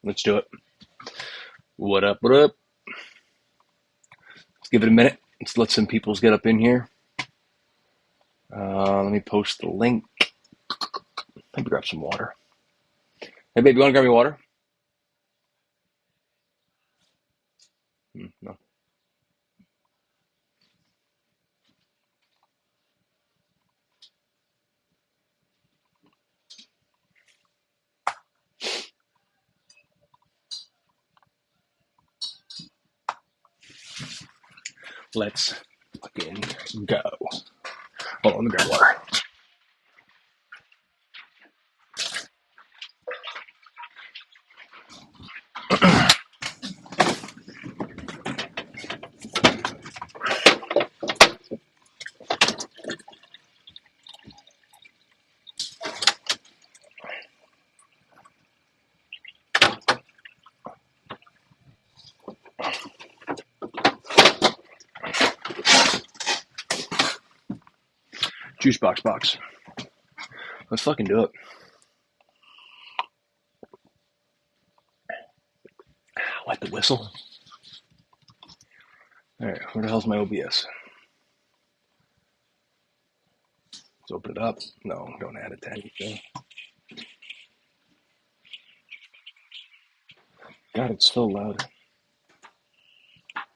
Let's do it. What up? What up? Let's give it a minute. Let's let some peoples get up in here. Let me post the link. Maybe grab some water. Hey, baby, you want to grab me water? No. Let's fucking go. Hold on, let me grab water. Juice box. Let's fucking do it. What the whistle? All right, where the hell's my OBS? Let's open it up. No, don't add it to anything. God, it's so loud.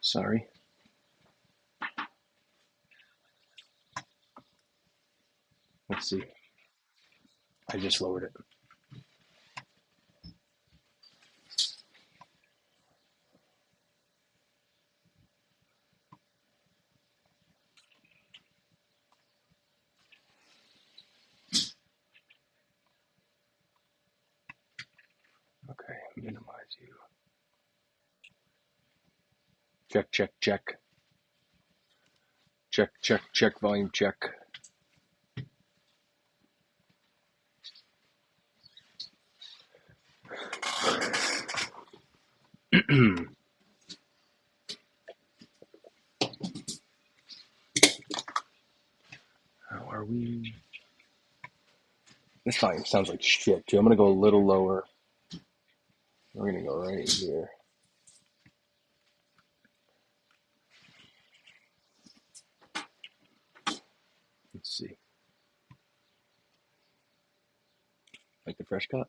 Sorry. Let's see. I just lowered it. Okay, minimize you. Check. Check, volume check. How are we? This volume sounds like shit, too. I'm going to go a little lower. We're going to go right here. Let's see. Like the fresh cut?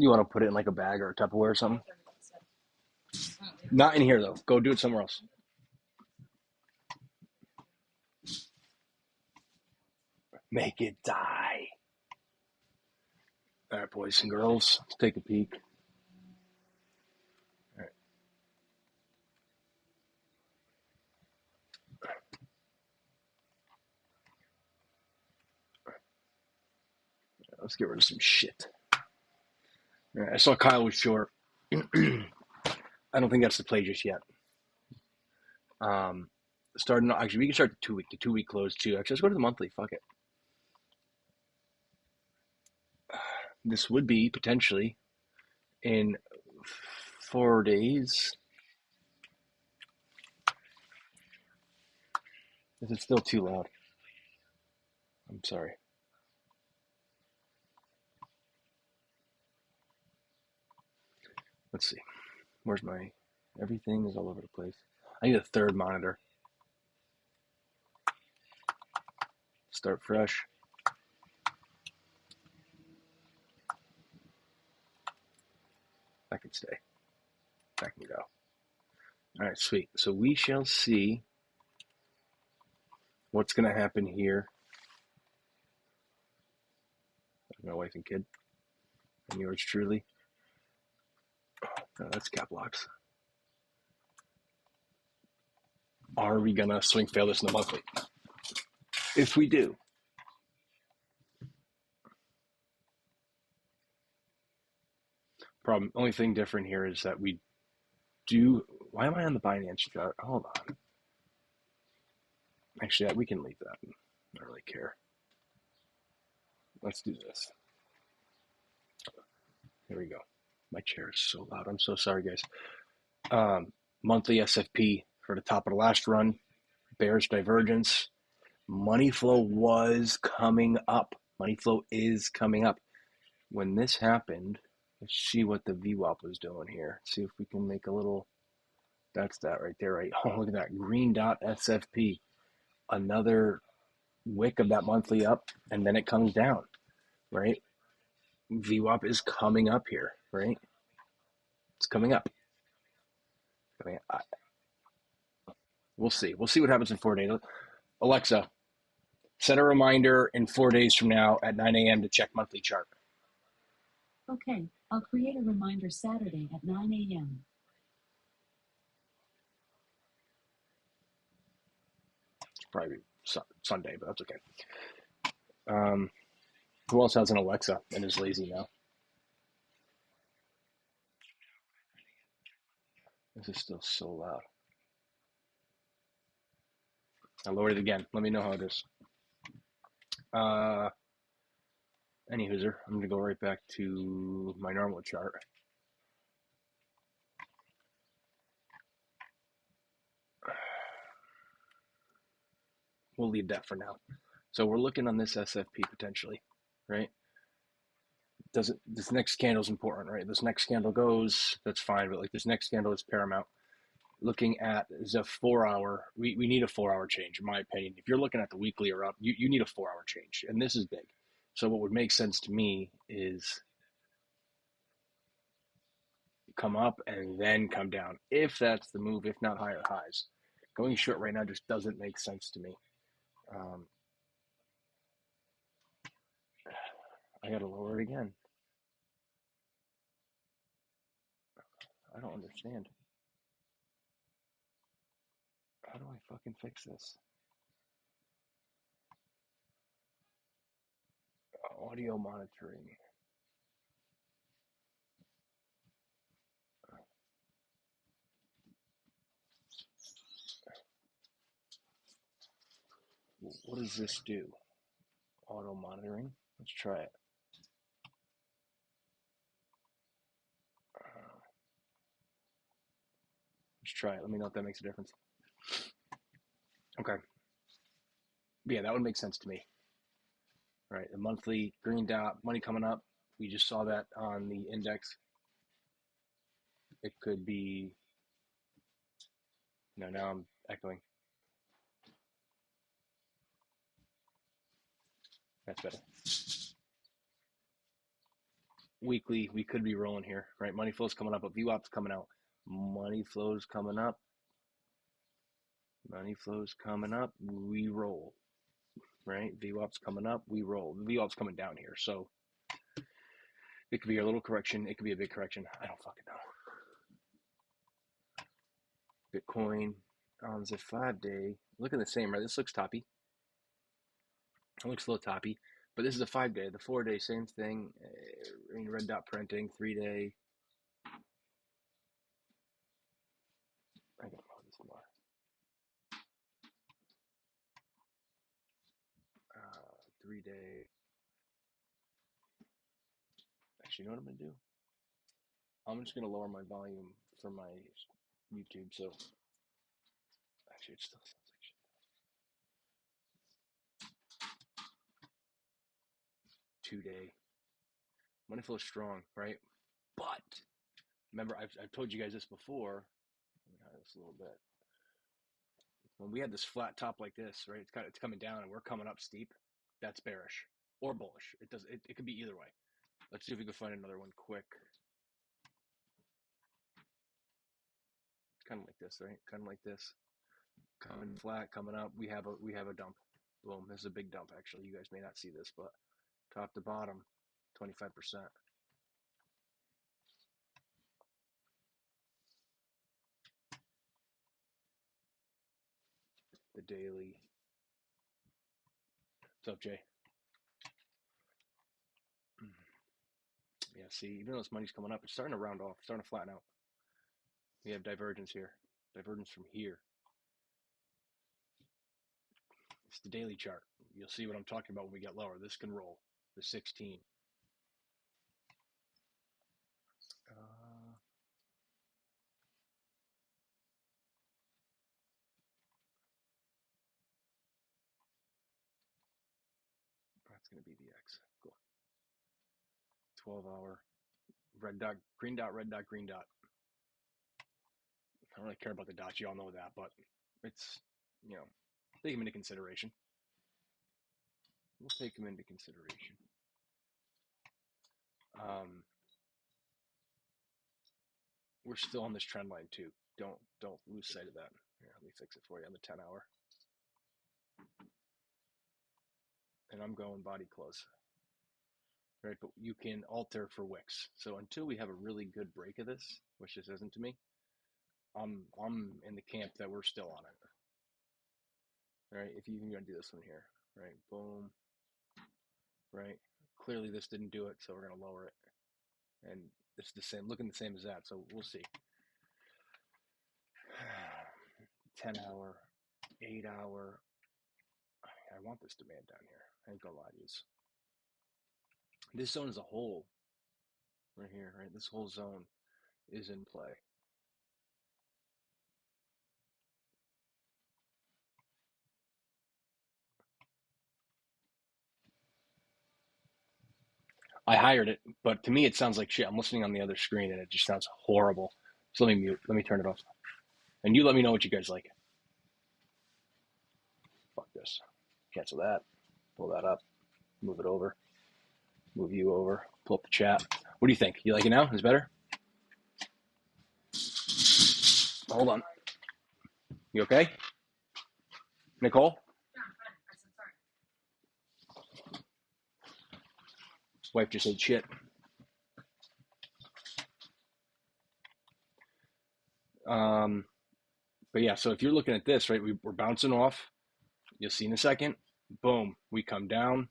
You want to put it in like a bag or a Tupperware or something? Not in here, though. Go do it somewhere else. Make it die. All right, boys and girls, let's take a peek. All right. Let's get rid of some shit. All right, I saw Kyle was short. I don't think that's the play just yet. Starting actually, we can start the 2 week close too. Actually, let's go to the monthly. Fuck it. This would be potentially in 4 days. Is it still too loud? I'm sorry. Let's see. Where's my everything is all over the place. I need a third monitor. Start fresh. That can stay. That can go. All right, sweet. So we shall see what's going to happen here. My wife and kid. And yours truly. Oh, that's cap locks. Are we going to swing fail this in the monthly? If we do, problem. Only thing different here is that we do. Why am I on the Binance chart? Hold on. Actually, we can leave that. I don't really care. Let's do this. Here we go. My chair is so loud. I'm so sorry, guys. Monthly SFP for the top of the last run. Bearish divergence. Money flow was coming up. Money flow is coming up. When this happened, let's see what the VWAP was doing here. See if we can make a little. That's that right there, right? Oh, look at that green dot SFP. Another wick of that monthly up, and then it comes down, right? VWAP is coming up here, right? It's coming up. Coming up. We'll see. We'll see what happens in 4 days. Alexa, set a reminder in 4 days from now at 9 a.m. to check monthly chart. Okay, I'll create a reminder Saturday at 9 a.m. It's probably Sunday, but that's okay. Who else has an Alexa and is lazy now? This is still so loud. I lowered it again. Let me know how it is. Any hooser, I'm going to go right back to my normal chart. We'll leave that for now. So we're looking on this SFP potentially, right? This next candle is important, right? This next candle goes, that's fine, but like this next candle is paramount. Looking at is a 4 hour, we need a 4 hour change, in my opinion. If you're looking at the weekly or up, you need a 4 hour change, and this is big. So what would make sense to me is come up and then come down, if that's the move, if not higher highs. Going short right now just doesn't make sense to me. I gotta lower it again. I don't understand. How do I fucking fix this? Audio monitoring. What does this do? Auto monitoring? Let's try it. Let's try it. Let me know if that makes a difference. Okay. Yeah, that would make sense to me. Right. The monthly green dot, money coming up. We just saw that on the index. It could be. No, now I'm echoing. That's better. Weekly, we could be rolling here, right? Money flow's coming up, but VWAP's coming out. Money flow's coming up. Money flow's coming up. We roll, right? VWAP's coming up. We roll. The VWAP's coming down here, so it could be a little correction. It could be a big correction. I don't fucking know. Bitcoin on the 5 day, looking the same, right? This looks toppy. It looks a little toppy, but this is a 5 day. The 4 day, same thing. Red dot printing, 3 day. I gotta know this more. 3 day. Actually, you know what I'm gonna do? I'm just gonna lower my volume for my YouTube. So actually, it still sounds like shit. 2 day. Money flow is strong, right? But remember, I've told you guys this before. Let me hide this a little bit. When we had this flat top like this, right? It's coming down and we're coming up steep. That's bearish or bullish. It could be either way. Let's see if we can find another one quick. It's kind of like this, right? Kind of like this. Coming flat, coming up. We have a dump. Boom. This is a big dump actually. You guys may not see this, but top to bottom, 25%. The daily. What's up, Jay? Yeah, see, even though this money's coming up, it's starting to round off, it's starting to flatten out. We have divergence here, divergence from here. It's the daily chart. You'll see what I'm talking about when we get lower. This can roll the 16. That's going to be the X. Cool. 12-hour. Red dot, green dot, red dot, green dot. I don't really care about the dots. You all know that, but it's, take them into consideration. We'll take them into consideration. We're still on this trend line too. Don't lose sight of that. Here, let me fix it for you on the 10-hour. And I'm going body close. Right, but you can alter for wicks. So until we have a really good break of this, which this isn't to me, I'm in the camp that we're still on it. Right, if you can go do this one here, right, boom, right. Clearly this didn't do it, so we're gonna lower it, and it's the same, looking the same as that. So we'll see. 10-hour, 8-hour. I want this demand down here. I ain't gonna lie to you. This zone as a whole, right here, right. This whole zone is in play. I hired it, but to me it sounds like shit. I'm listening on the other screen and it just sounds horrible. So let me mute. Let me turn it off. And you let me know what you guys like. Fuck this. Cancel that. Pull that up. Move it over. Move you over. Pull up the chat. What do you think? You like it now? Is it better? Hold on. You okay? Nicole? Wife just said shit. But yeah, so if you're looking at this, right, we're bouncing off. You'll see in a second. Boom. We come down.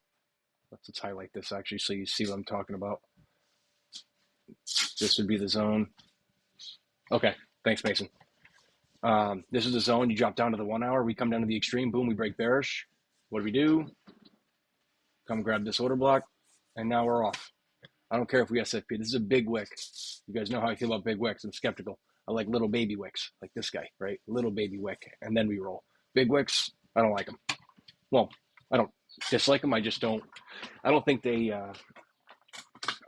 Let's highlight this actually so you see what I'm talking about. This would be the zone. Okay. Thanks, Mason. This is the zone. You drop down to the 1 hour. We come down to the extreme. Boom. We break bearish. What do? Come grab this order block. And now we're off. I don't care if we SFP. This is a big wick. You guys know how I feel about big wicks. I'm skeptical. I like little baby wicks, like this guy, right? Little baby wick, and then we roll. Big wicks, I don't like them. Well, I don't dislike them. I just don't. I don't think they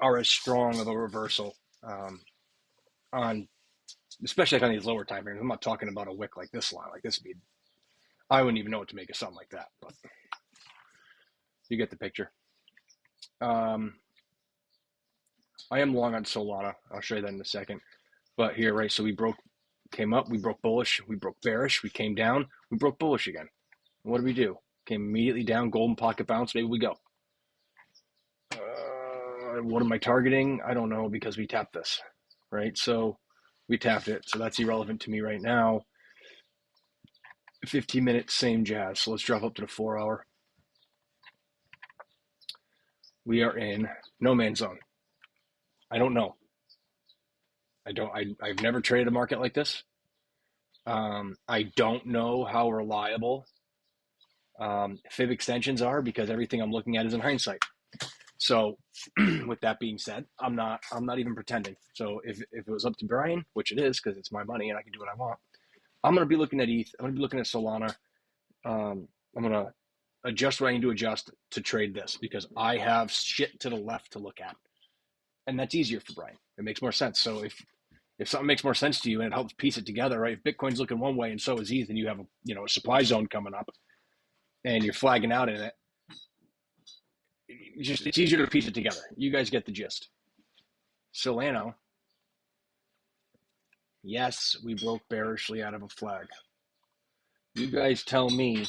are as strong of a reversal on, especially like on these lower time frames. I'm not talking about a wick like this line, like this speed. I wouldn't even know what to make of something like that. But you get the picture. I am long on Solana. I'll show you that in a second. But here, right, so we came up, we broke bullish, we broke bearish, we came down, we broke bullish again. And what did we do? Came immediately down, golden pocket bounce, maybe we go. What am I targeting? I don't know because we tapped this, right? So we tapped it. So that's irrelevant to me right now. 15 minutes, same jazz. So let's drop up to the 4 hour. We are in no man's zone. I don't know. I've never traded a market like this. I don't know how reliable fib extensions are because everything I'm looking at is in hindsight. So with that being said, I'm not even pretending. So if it was up to Brian, which it is because it's my money and I can do what I want, I'm going to be looking at ETH. I'm going to be looking at Solana. I'm going to adjust what I need to adjust to trade this because I have shit to the left to look at. And that's easier for Brian. It makes more sense. So if something makes more sense to you and it helps piece it together, right? If Bitcoin's looking one way and so is ETH and you have a supply zone coming up and you're flagging out in it, it's easier to piece it together. You guys get the gist. Solano, yes, we broke bearishly out of a flag. You guys tell me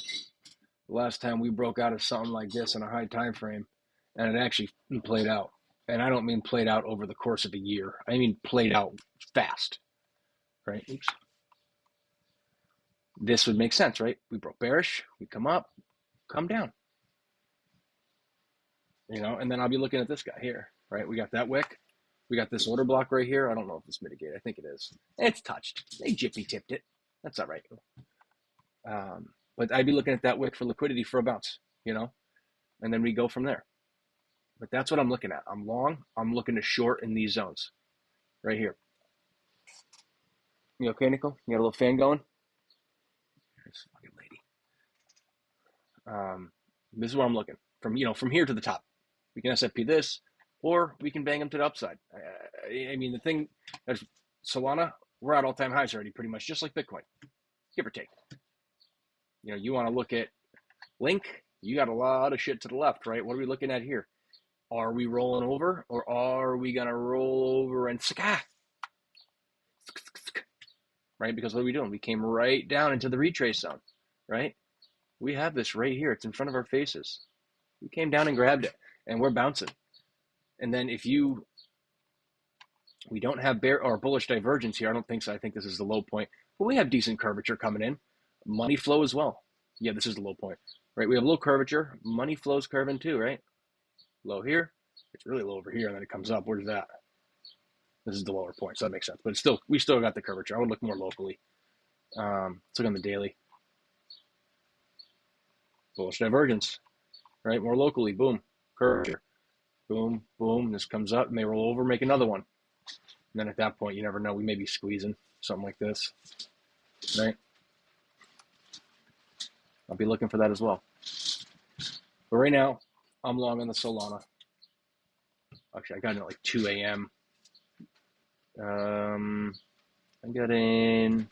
the last time we broke out of something like this in a high time frame and it actually played out. And I don't mean played out over the course of a year. I mean played out fast, right? Oops. This would make sense, right? We broke bearish, we come up, come down. And then I'll be looking at this guy here, right? We got that wick. We got this order block right here. I don't know if it's mitigated. I think it is. It's touched. They jippy tipped it. That's all right. But I'd be looking at that wick for liquidity for a bounce, and then we go from there. But that's what I'm looking at. I'm long. I'm looking to short in these zones right here. You okay, Nicole? You got a little fan going? This fucking lady. This is where I'm looking from here to the top. We can SFP this, or we can bang them to the upside. I mean, the thing, there's Solana, we're at all-time highs already, pretty much, just like Bitcoin, give or take. You want to look at Link, you got a lot of shit to the left, right? What are we looking at here? Are we rolling over, or are we going to roll over and right? Because what are we doing? We came right down into the retrace zone, right? We have this right here. It's in front of our faces. We came down and grabbed it, and we're bouncing. And then we don't have bear or bullish divergence here. I don't think so. I think this is the low point. But we have decent curvature coming in. Money flow as well. Yeah, this is the low point, right? We have a little curvature. Money flow's curving too, right? Low here. It's really low over here, and then it comes up. Where's that? This is the lower point, so that makes sense. But we still got the curvature. I would look more locally. Let's look on the daily. Bullish divergence, right? More locally. Boom. Curvature. Boom, boom. This comes up, may roll over, make another one. And then at that point, you never know. We may be squeezing something like this, right? I'll be looking for that as well. But right now, I'm long on the Solana. Actually, I got in at like 2 a.m. I got in.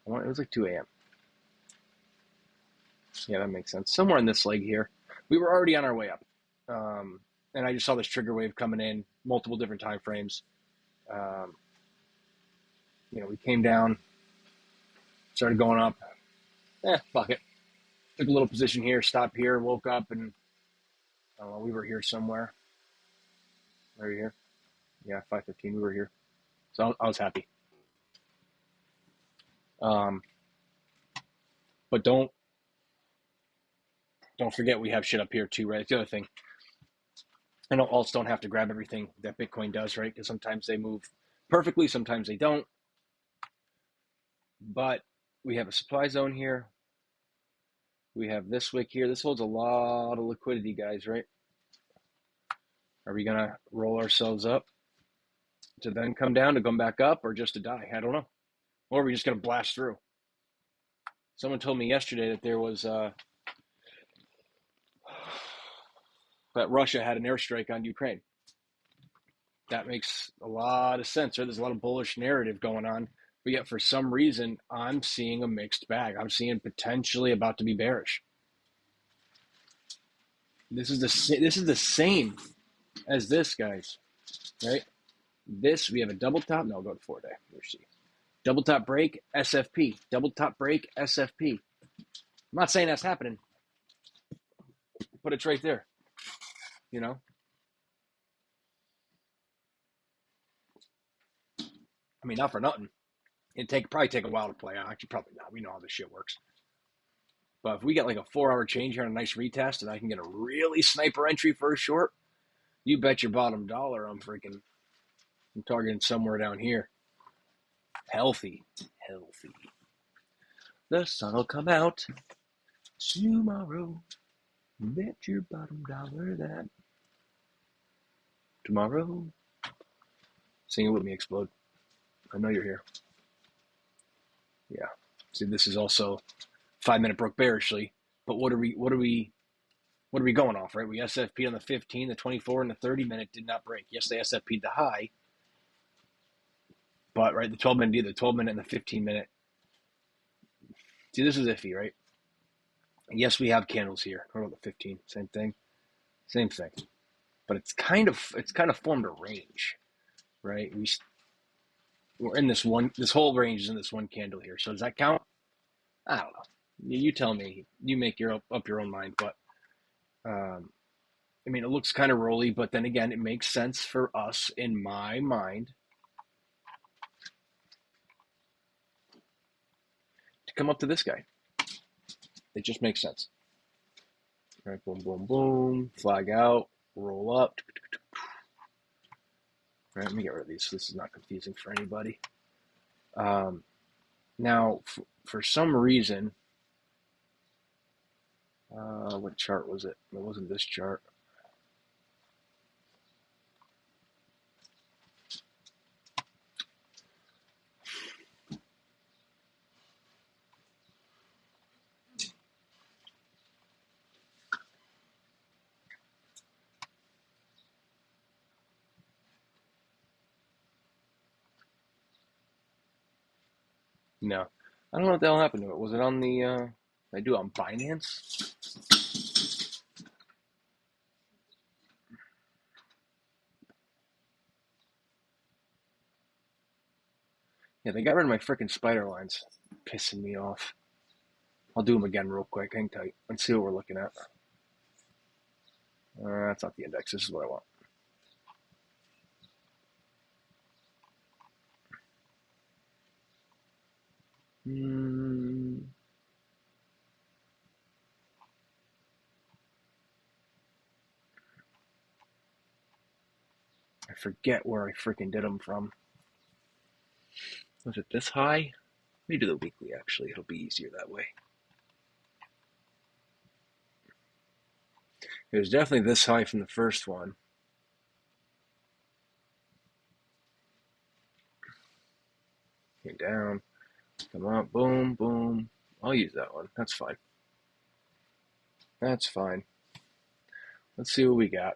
It was like 2 a.m. Yeah, that makes sense. Somewhere in this leg here. We were already on our way up. And I just saw this trigger wave coming in, multiple different time frames. We came down, started going up. Fuck it. Took a little position here, stopped here, woke up, and I don't know, we were here somewhere. Are you here? Yeah, 5:15, we were here. So I was happy. But don't forget we have shit up here too, right? That's the other thing. I know alts don't have to grab everything that Bitcoin does, right? Because sometimes they move perfectly, sometimes they don't. But we have a supply zone here. We have this wick here. This holds a lot of liquidity, guys, right? Are we going to roll ourselves up to then come down, to come back up, or just to die? I don't know. Or are we just going to blast through? Someone told me yesterday that there was that Russia had an airstrike on Ukraine. That makes a lot of sense. Right? There's a lot of bullish narrative going on, but yet for some reason, I'm seeing a mixed bag. I'm seeing potentially about to be bearish. This is the same as this, guys. Right? This, we have a double top. No, I'll go to 4-day. Let's see. Double top break, SFP. Double top break, SFP. I'm not saying that's happening, but it's right there. I mean, not for nothing. It'd probably take a while to play out. Actually, probably not. We know how this shit works. But if we get like a 4-hour change here on a nice retest and I can get a really sniper entry for a short, you bet your bottom dollar I'm targeting somewhere down here. Healthy. The sun will come out tomorrow. Bet your bottom dollar that tomorrow. Sing it with me, Explode. I know you're here. Yeah. See, this is also 5-minute broke bearishly, but what are we going off, right? We SFP on the 15, the 24, and the 30-minute did not break. Yes, they SFP'd the high, but right, the 12-minute, the 12-minute and the 15-minute. See, this is iffy, right? Yes, we have candles here. What about the 15? Same thing. But it's kind of formed a range, right? We're in this whole range is in this one candle here. So does that count? I don't know. You tell me. You make up your own mind. But I mean, it looks kind of rolly, but then again, it makes sense for us in my mind to come up to this guy. It just makes sense. All right, boom, boom, boom. Flag out, roll up. All right, let me get rid of these so this is not confusing for anybody. Now, for some reason, what chart was it? It wasn't this chart. No. I don't know what the hell happened to it. Was it on the, I do on Binance? Yeah, they got rid of my freaking spider lines. Pissing me off. I'll do them again real quick. Hang tight. Let's see what we're looking at. That's not the index. This is what I want. I forget where I freaking did them from. Was it this high? Let me do the weekly, actually. It'll be easier that way. It was definitely this high from the first one. Came down. Come up. Boom, boom. I'll use that one. That's fine. That's fine. Let's see what we got.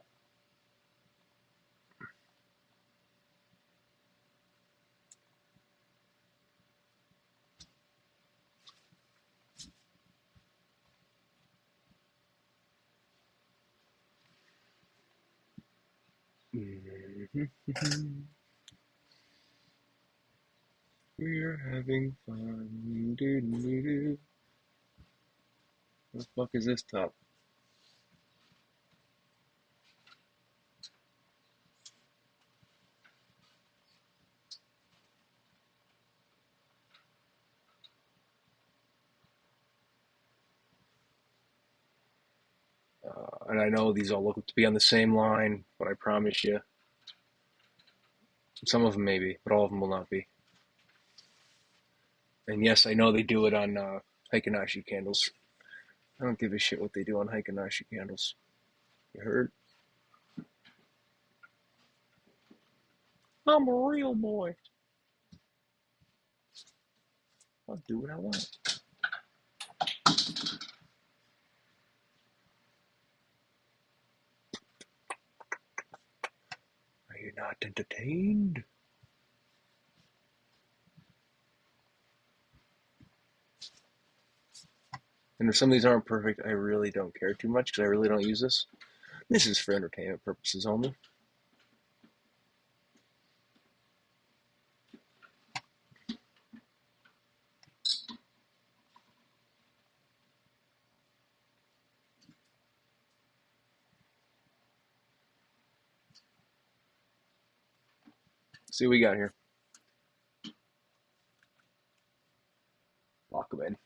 We're having fun. What the fuck is this top? And I know these all look to be on the same line, but I promise you, some of them may be, but all of them will not be. And yes, I know they do it on Heikinashi candles. I don't give a shit what they do on Heikinashi candles. You heard? I'm a real boy. I'll do what I want. Are you not entertained? And if some of these aren't perfect, I really don't care too much because I really don't use this. This is for entertainment purposes only. See what we got here. Lock them in.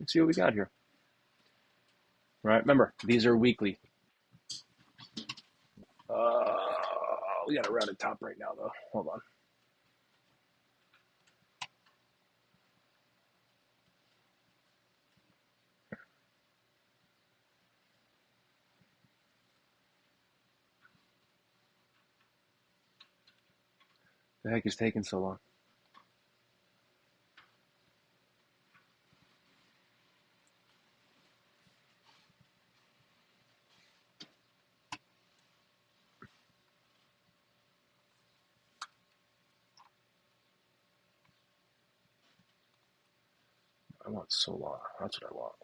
Let's see what we got here. All right, remember, these are weekly. We got a rounded top right now, though. Hold on. The heck is taking so long? I want Solar. That's what I want.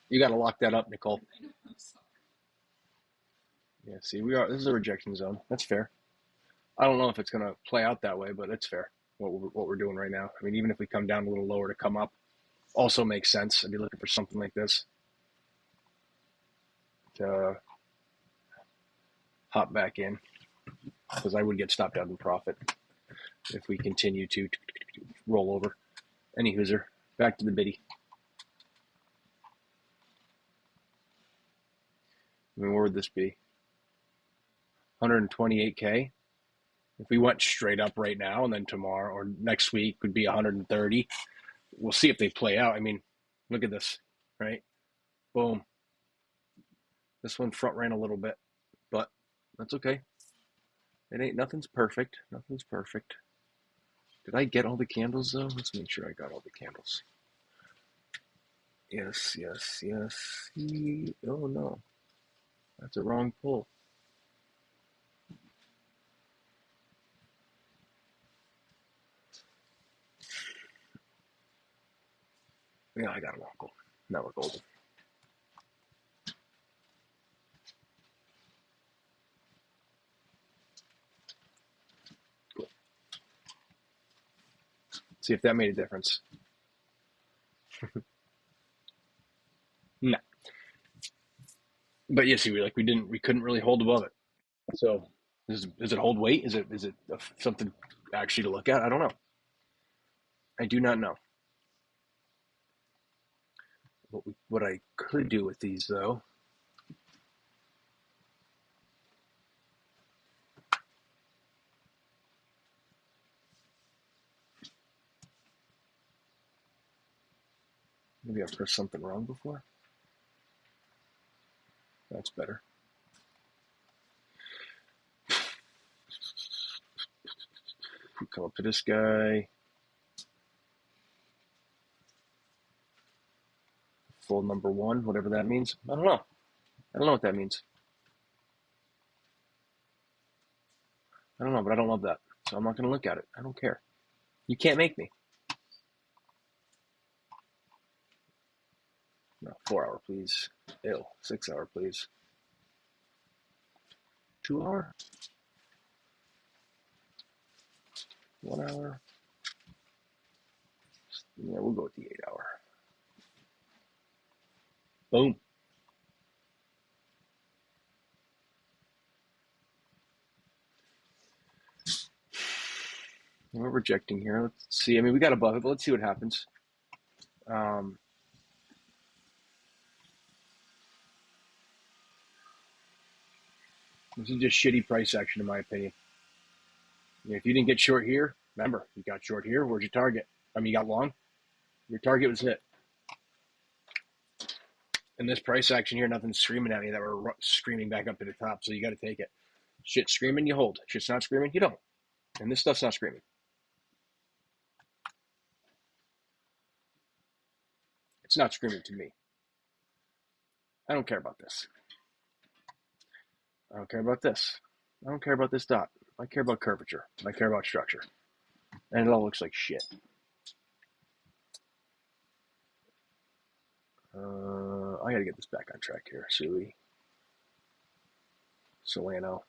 You got to lock that up, Nicole. Yeah, see, this is a rejection zone. That's fair. I don't know if it's going to play out that way, but it's fair what we're doing right now. I mean, even if we come down a little lower to come up, also makes sense. I'd be looking for something like this. to hop back in because I would get stopped out in profit if we continue to roll over. Any hooser, back to the biddy. I mean, where would this be? 128K. If we went straight up right now and then tomorrow or next week would be 130. We'll see if they play out. I mean, look at this, right? Boom. This one front ran a little bit, but that's okay. Nothing's perfect. Nothing's perfect. Did I get all the candles though? Let's make sure I got all the candles. Yes. Oh no. That's a wrong pull. Yeah, I got them all gold. Now we're golden. Cool. See if that made a difference. No. But yeah, see, we couldn't really hold above it. So is it hold weight? Is it something actually to look at? I don't know. I do not know. What I could do with these though. Maybe I pressed something wrong before. That's better. We come up to this guy. Full number one, whatever that means. I don't know. I don't know what that means. I don't know, but I don't love that. So I'm not going to look at it. I don't care. You can't make me. No, 4 hour, please. Ew, 6 hour, please. 2 hour? 1 hour? Yeah, we'll go with the 8 hour. Boom. We're rejecting here. Let's see. I mean, we got above it, but let's see what happens. This is just shitty price action, in my opinion. If you didn't get short here, remember, you got short here. Where's your target? I mean, you got long. Your target was hit. And this price action here, nothing's screaming at me that we're screaming back up to the top, so you got to take it. Shit's screaming, you hold. Shit's not screaming, you don't. And this stuff's not screaming. It's not screaming to me. I don't care about this. I don't care about this. I don't care about this dot. I care about curvature. I care about structure. And it all looks like shit. I got to get this back on track here. Sui. Solano.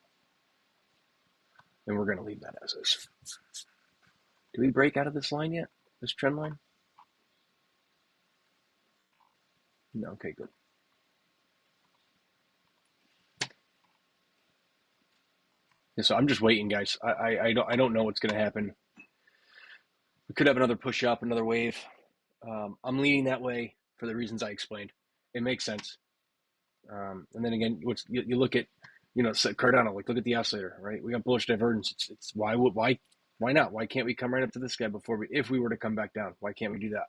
And we're going to leave that as is. Do we break out of this line yet? This trend line? No, okay, good. Yeah, so I'm just waiting, guys. I don't know what's going to happen. We could have another push up, another wave. I'm leaning that way for the reasons I explained. It makes sense. And then again, you look at, Cardano. Like look at the oscillator, right? We got bullish divergence. It's why not? Why can't we come right up to this guy if we were to come back down? Why can't we do that?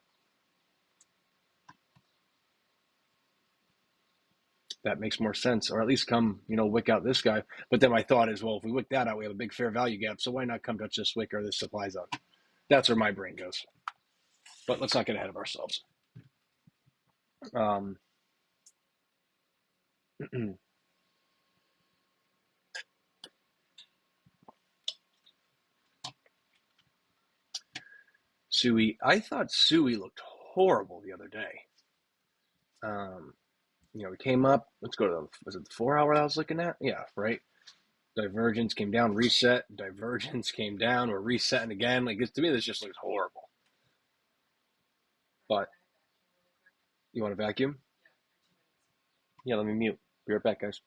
That makes more sense, or at least come, wick out this guy. But then my thought is, well, if we wick that out, we have a big fair value gap. So why not come touch this wick or this supply zone? That's where my brain goes. But let's not get ahead of ourselves. Sui, I thought Sui looked horrible the other day. We came up. Let's go to was it the 4 hour I was looking at? Yeah, right. Divergence came down, reset. Divergence came down. We're resetting again. Like to me, this just looks horrible. But you want to vacuum? Yeah, let me mute. Be right back, guys.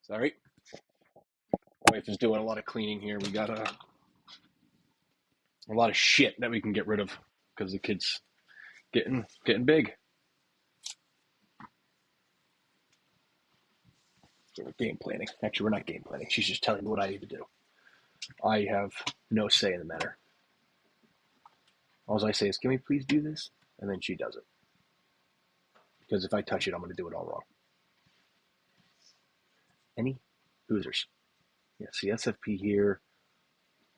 Sorry, wife is doing a lot of cleaning here. We got a lot of shit that we can get rid of because the kid's getting big. So we're game planning. Actually, we're not game planning. She's just telling me what I need to do. I have no say in the matter. All I say is, can we please do this? And then she does it. Because if I touch it, I'm going to do it all wrong. Any hoosers? Yeah, see SFP here,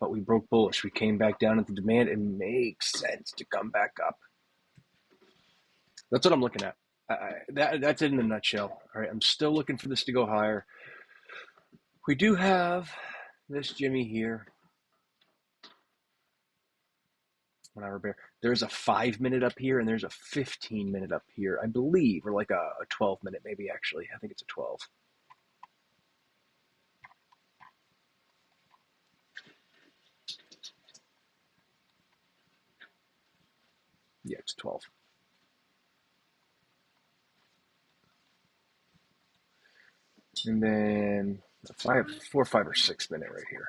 but we broke bullish. We came back down into demand. It makes sense to come back up. That's what I'm looking at. That's it in a nutshell. All right, I'm still looking for this to go higher. We do have this Jimmy here. There's a 5-minute up here and there's a 15-minute up here, I believe, or like a 12-minute maybe, actually. I think it's a 12. Yeah, it's 12. And then a 4, 5, or 6-minute right here.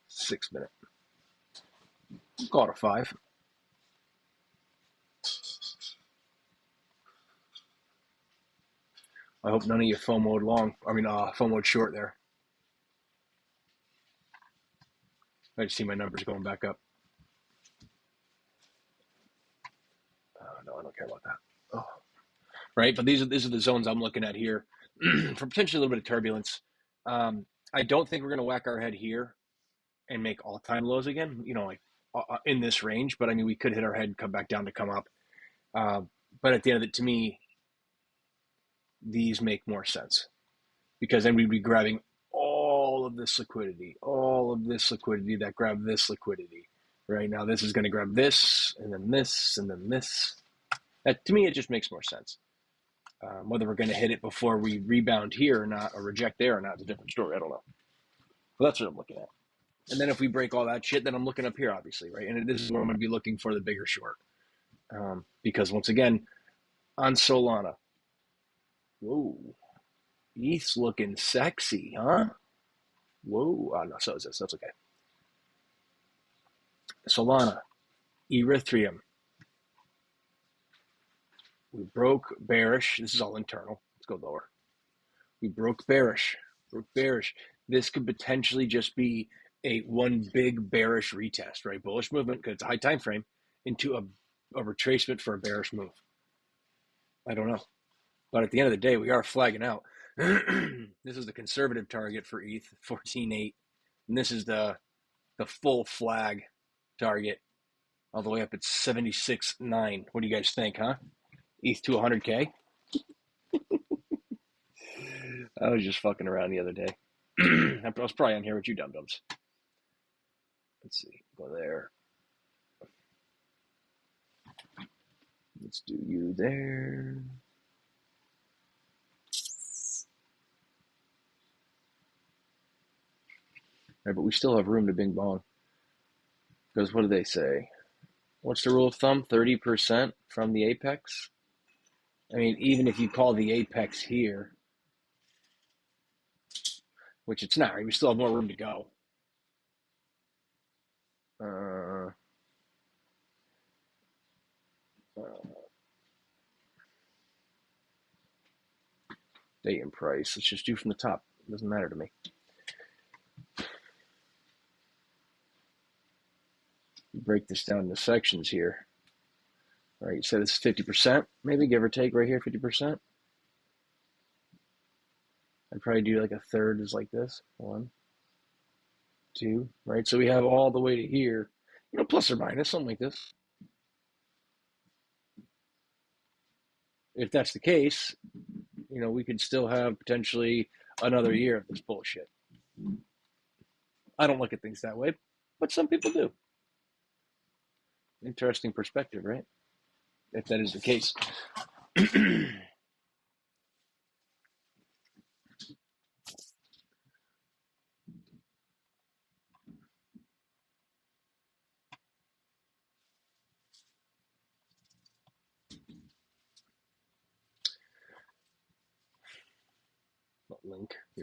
6-minute. We'll call it a 5. I hope none of you FOMO'd long. FOMO'd short there. I just see my numbers going back up. No, I don't care about that. Oh. Right, but these are the zones I'm looking at here for potentially a little bit of turbulence. I don't think we're going to whack our head here and make all-time lows again, like in this range. But I mean, we could hit our head, come back down to come up. But at the end of it, to me, these make more sense because then we'd be grabbing all of this liquidity that grabbed this liquidity. Right now, this is going to grab this, and then this, and then this. To me, it just makes more sense. Whether we're going to hit it before we rebound here or not, or reject there or not, is a different story. I don't know. But that's what I'm looking at. And then if we break all that shit, then I'm looking up here, obviously, right? And this is where I'm going to be looking for the bigger short. Because once again, on Solana, whoa, ETH's looking sexy, huh? Whoa, oh, no, so is this. That's okay. Solana, Ethereum. We broke bearish. This is all internal. Let's go lower. We broke bearish. This could potentially just be one big bearish retest, right? Bullish movement because it's a high time frame into a retracement for a bearish move. I don't know. But at the end of the day, we are flagging out. This is the conservative target for ETH, 14.8. And this is the full flag target all the way up at 76.9. What do you guys think, huh? ETH to 100K? I was just fucking around the other day. I was probably on here with you dum-dums. Let's see. Go there. Let's do you there. Right, but we still have room to bing bong. Because what do they say? What's the rule of thumb? 30% from the apex? I mean, even if you call the apex here, which it's not, right? We still have more room to go. Uh, date and price. Let's just do from the top. It doesn't matter to me. You break this down into sections here. All right, you said it's 50%, maybe give or take right here, 50%. I'd probably do like a third is like this. 1, 2, right? So we have all the way to here, plus or minus, something like this. If that's the case, we could still have potentially another year of this bullshit. I don't look at things that way, but some people do. Interesting perspective, right? If that is the case.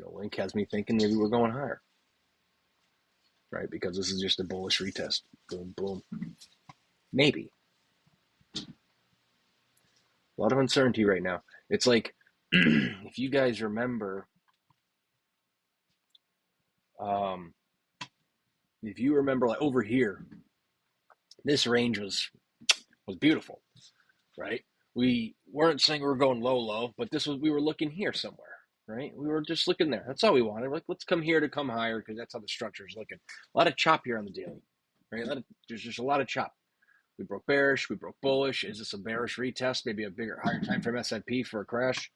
Link has me thinking maybe we're going higher, right? Because this is just a bullish retest. Boom, boom. Maybe. A lot of uncertainty right now. It's like, if you guys remember, like over here, this range was beautiful, right? We weren't saying we were going low, but we were looking here somewhere, right? We were just looking there. That's all we wanted. We're like, let's come here to come higher because that's how the structure is looking. A lot of chop here on the daily, right? There's just a lot of chop. We broke bearish, we broke bullish. Is this a bearish retest? Maybe a bigger, higher time frame S&P for a crash?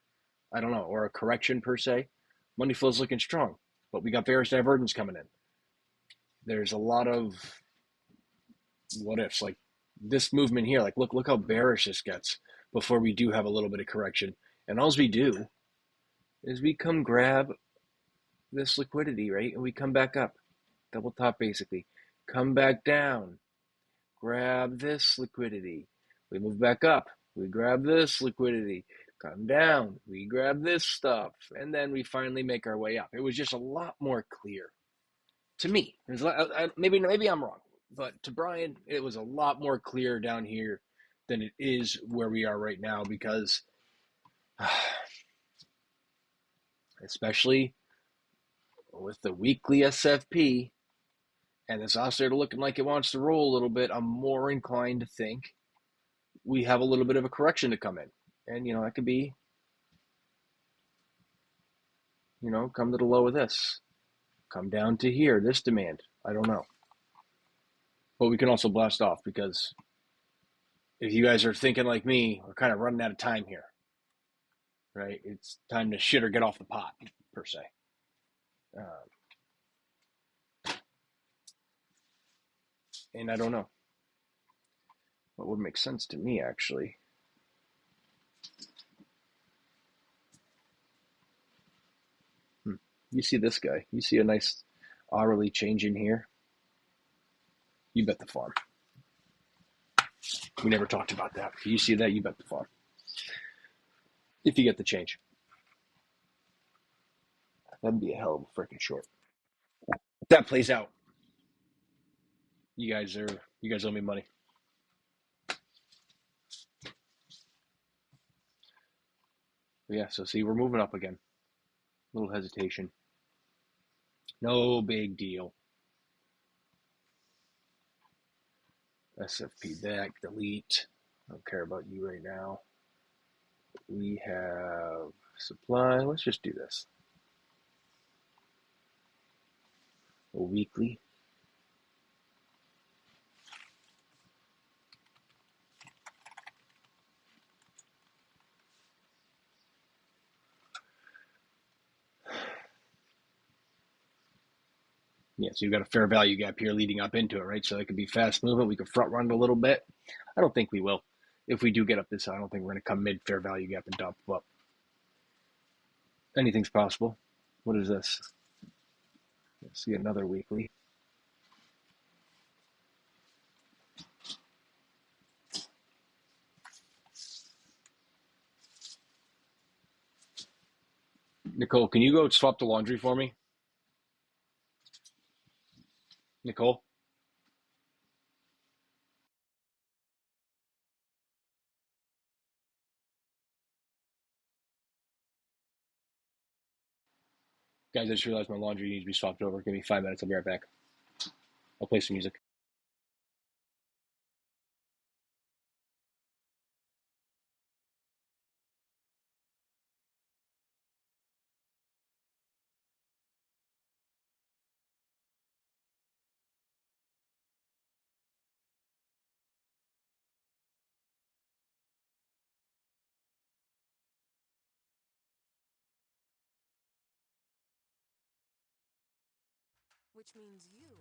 I don't know, or a correction per se. Money flow is looking strong, but we got bearish divergence coming in. There's a lot of what ifs, like this movement here. Like look how bearish this gets before we do have a little bit of correction. And all we do is we come grab this liquidity, right? And we come back up, double top basically, come back down, grab this liquidity. We move back up, we grab this liquidity, come down, we grab this stuff, and then we finally make our way up. It was just a lot more clear to me. Maybe I'm wrong, but to Brian, it was a lot more clear down here than it is where we are right now because especially with the weekly SFP and this oscillator looking like it wants to roll a little bit, I'm more inclined to think we have a little bit of a correction to come in. And, that could be, come to the low of this, come down to here, this demand. I don't know. But we can also blast off because if you guys are thinking like me, we're kind of running out of time here, right? It's time to shit or get off the pot, per se. And I don't know. What would make sense to me, actually? You see this guy. You see a nice hourly change in here. You bet the farm. We never talked about that. If you see that, you bet the farm. If you get the change. That'd be a hell of a freaking short. If that plays out, you guys owe me money. But yeah, so see, we're moving up again. A little hesitation. No big deal. SFP back, delete. I don't care about you right now. We have supply. Let's just do this. A weekly. Yeah, so you've got a fair value gap here leading up into it, right? So it could be fast movement. We could front run it a little bit. I don't think we will. If we do get up this high, I don't think we're going to come mid fair value gap and dump. But anything's possible. What is this? Let's see another weekly. Nicole, can you go swap the laundry for me? Nicole? Guys, I just realized my laundry needs to be swapped over. Give me 5 minutes. I'll be right back. I'll play some music. Which means you.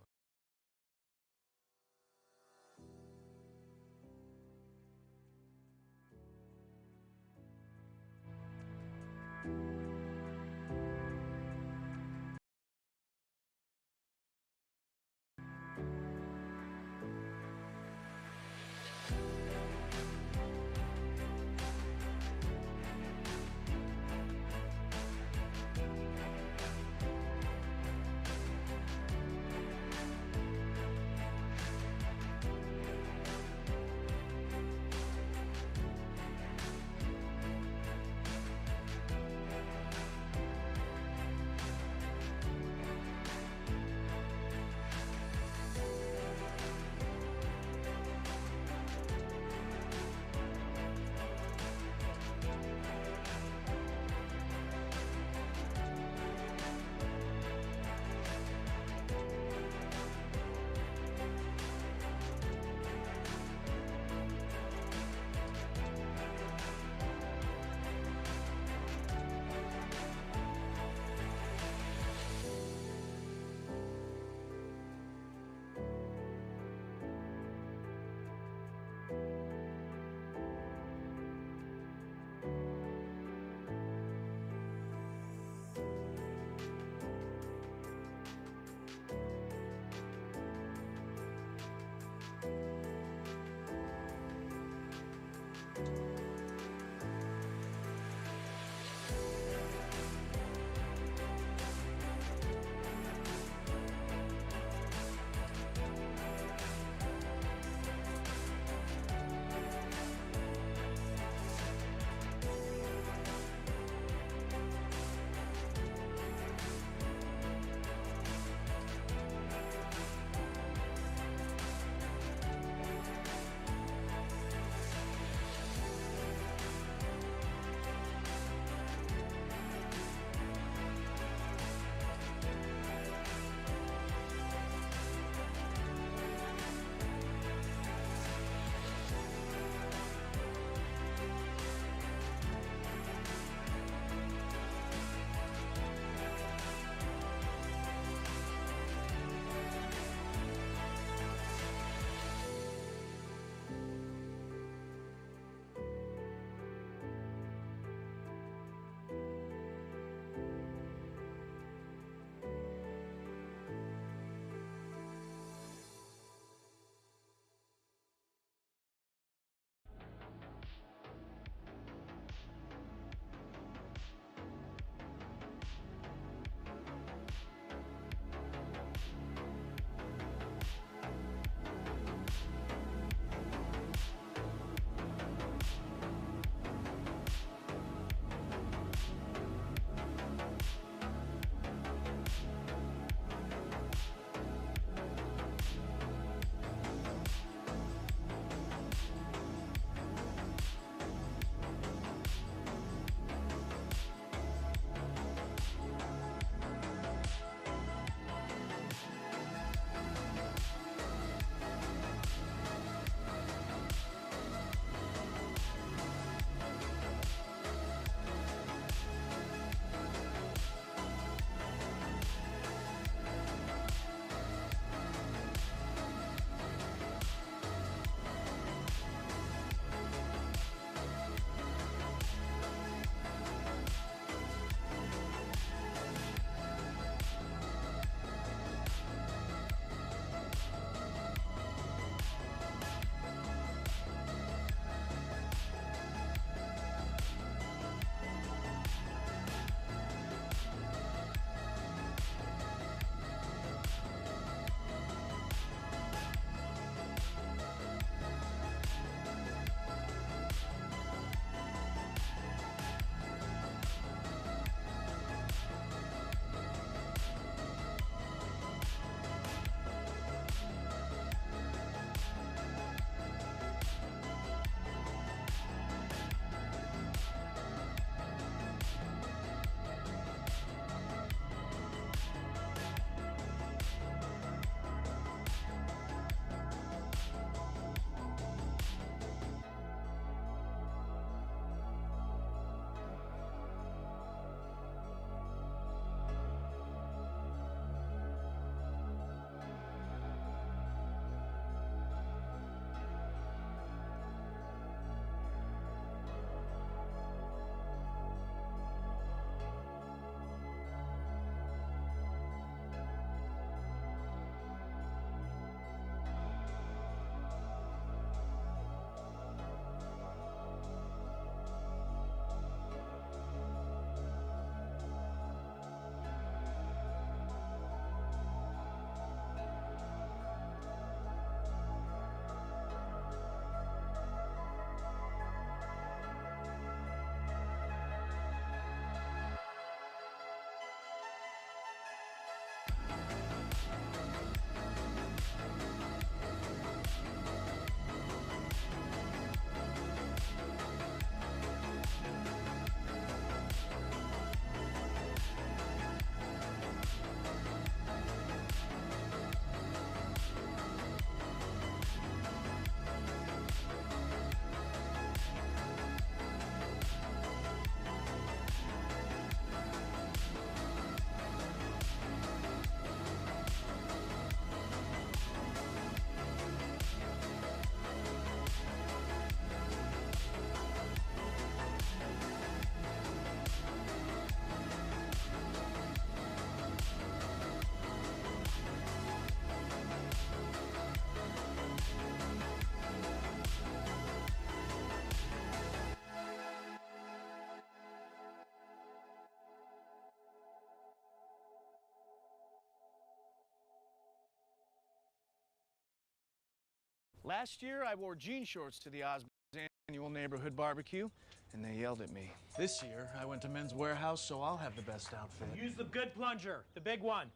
Last year, I wore jean shorts to the Osmonds' annual neighborhood barbecue, and they yelled at me. This year, I went to Men's Warehouse, so I'll have the best outfit. Use the good plunger, the big one.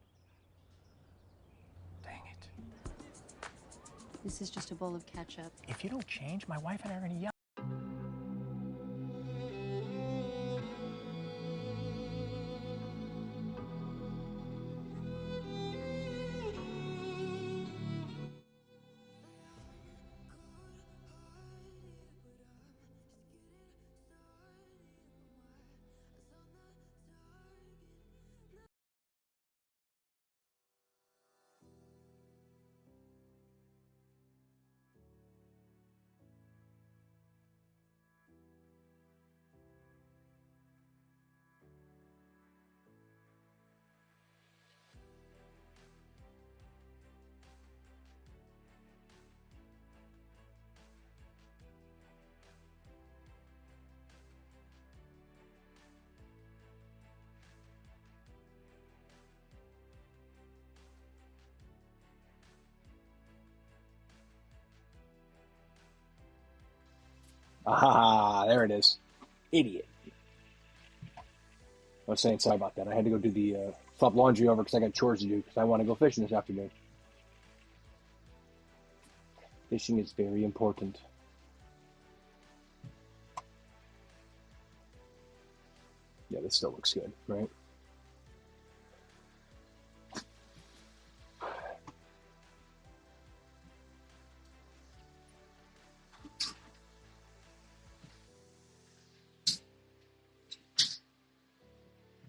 Dang it. This is just a bowl of ketchup. If you don't change, my wife and I are gonna yell. Ah, there it is. Idiot. I was saying sorry about that. I had to go do the flop laundry over because I got chores to do because I want to go fishing this afternoon. Fishing is very important. Yeah, this still looks good, right?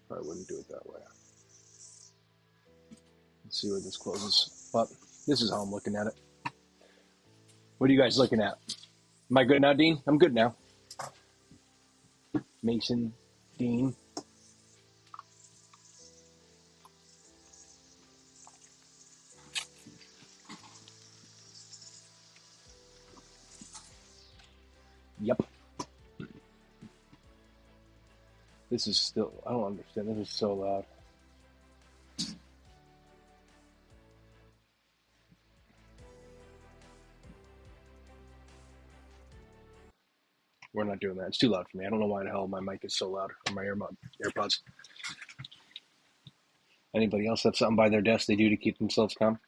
Probably wouldn't do it that way. Let's see where this closes. But this is how I'm looking at it. What are you guys looking at? Am I good now, Dean? I'm good now. Mason, Dean. Yep. This is still, I don't understand. This is so loud. We're not doing that. It's too loud for me. I don't know why the hell my mic is so loud or my AirPods. Anybody else have something by their desk they do to keep themselves calm?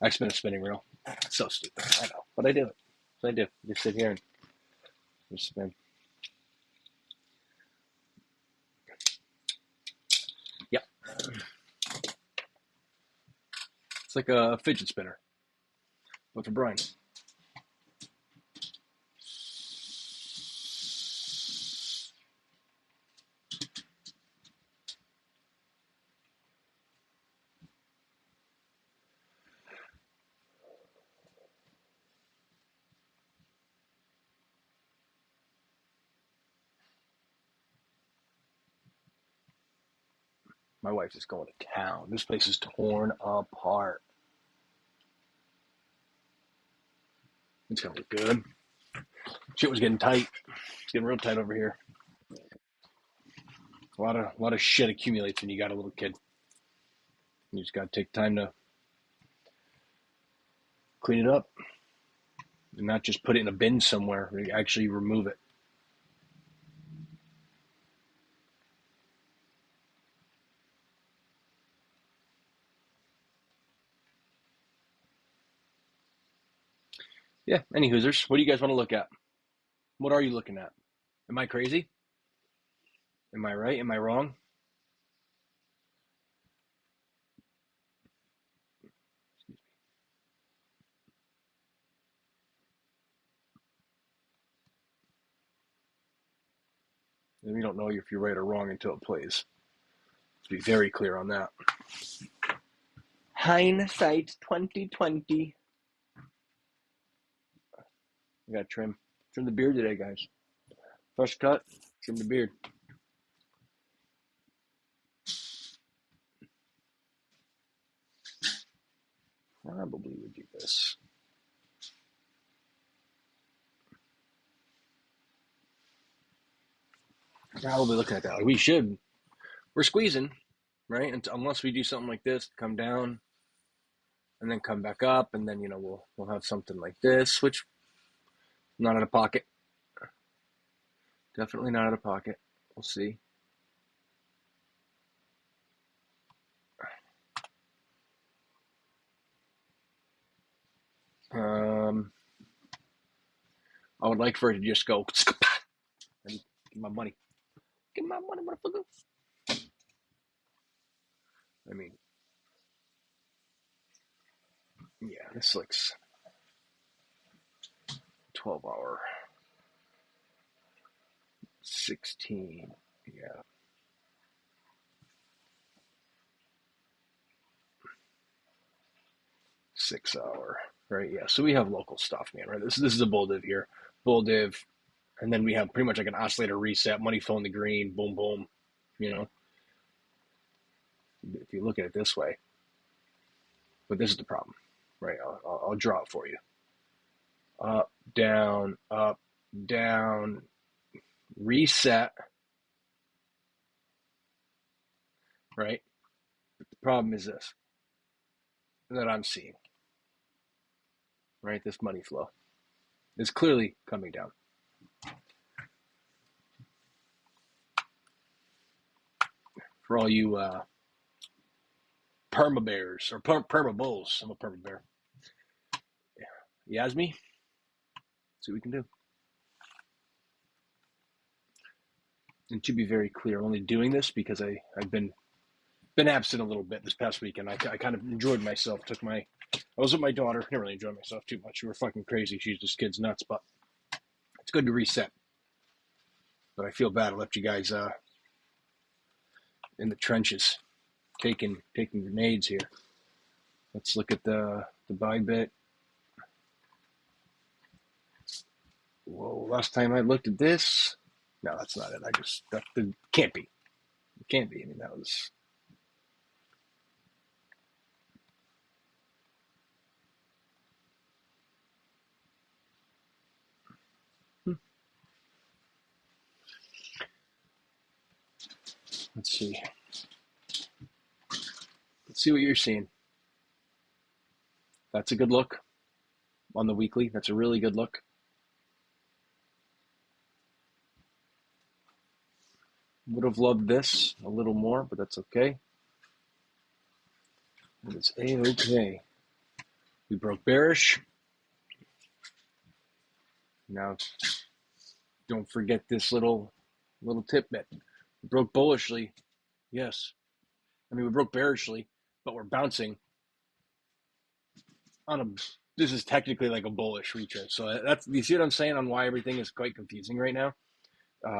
I spin a spinning reel. So stupid. I know. But I do it. So I do. Just sit here and just spin. Yep. It's like a fidget spinner. But for Brian. My wife is going to town. This place is torn apart. It's gonna look good. Shit was getting tight. It's getting real tight over here. A lot of shit accumulates when you got a little kid. You just gotta take time to clean it up and not just put it in a bin somewhere. Actually remove it. Yeah. Any Hoosers, what do you guys want to look at? What are you looking at? Am I crazy? Am I right? Am I wrong? And we don't know if you're right or wrong until it plays. Let's be very clear on that. Hindsight 2020. I got trim the beard today, guys. Fresh cut, trim the beard. Probably would do this. Probably looking at that. We should. We're squeezing, right? Unless we do something like this, come down. and then come back up, and then we'll have something like this, which not out of pocket. Definitely not out of pocket. We'll see. I would like for it to just go and get my money. Get my money, motherfucker. I mean, yeah, this looks 12-hour, 16. Yeah. Six-hour, right? Yeah. So we have local stuff, man. Right. This is a bull div here, bull div, and then we have pretty much like an oscillator reset, money flow in the green, boom, boom. You know, if you look at it this way, but this is the problem, right? I'll draw it for you. Up, down, reset, right? But the problem is this that I'm seeing, right? This money flow is clearly coming down. For all you perma bears or perma bulls, I'm a perma bear. Yasmi, see what we can do. And to be very clear, I'm only doing this because I've been absent a little bit this past weekend. I kind of enjoyed myself. I was with my daughter. Didn't really enjoy myself too much. We were fucking crazy. She's just kid's nuts, but it's good to reset. But I feel bad. I left you guys in the trenches, taking grenades here. Let's look at the buy bit. Whoa! Last time I looked at this, no, that's not it. That can't be. It can't be. I mean, that was. Let's see. Let's see what you're seeing. That's a good look on the weekly. That's a really good look. Would have loved this a little more, but that's okay. It's A-okay. We broke bearish. Now, don't forget this little tidbit. We broke bullishly, yes. I mean, we broke bearishly, but we're bouncing on a. This is technically like a bullish retrace. So that's, you see what I'm saying on why everything is quite confusing right now,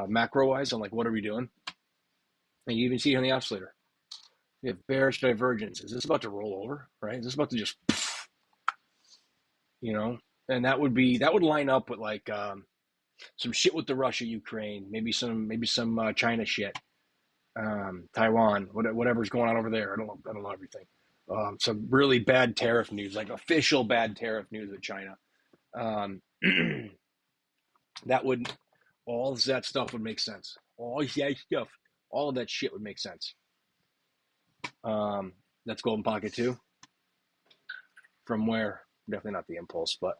macro-wise. I'm like, what are we doing? And you even see it on the oscillator. We have bearish divergence. Is this about to roll over? Right? Is this about to just, And that would line up with like some shit with the Russia Ukraine, maybe some China shit, Taiwan, whatever's going on over there. I don't know everything. Some really bad tariff news, like official bad tariff news with China. All of that stuff would make sense. All of that shit would make sense. That's golden pocket too. From where? Definitely not the impulse, but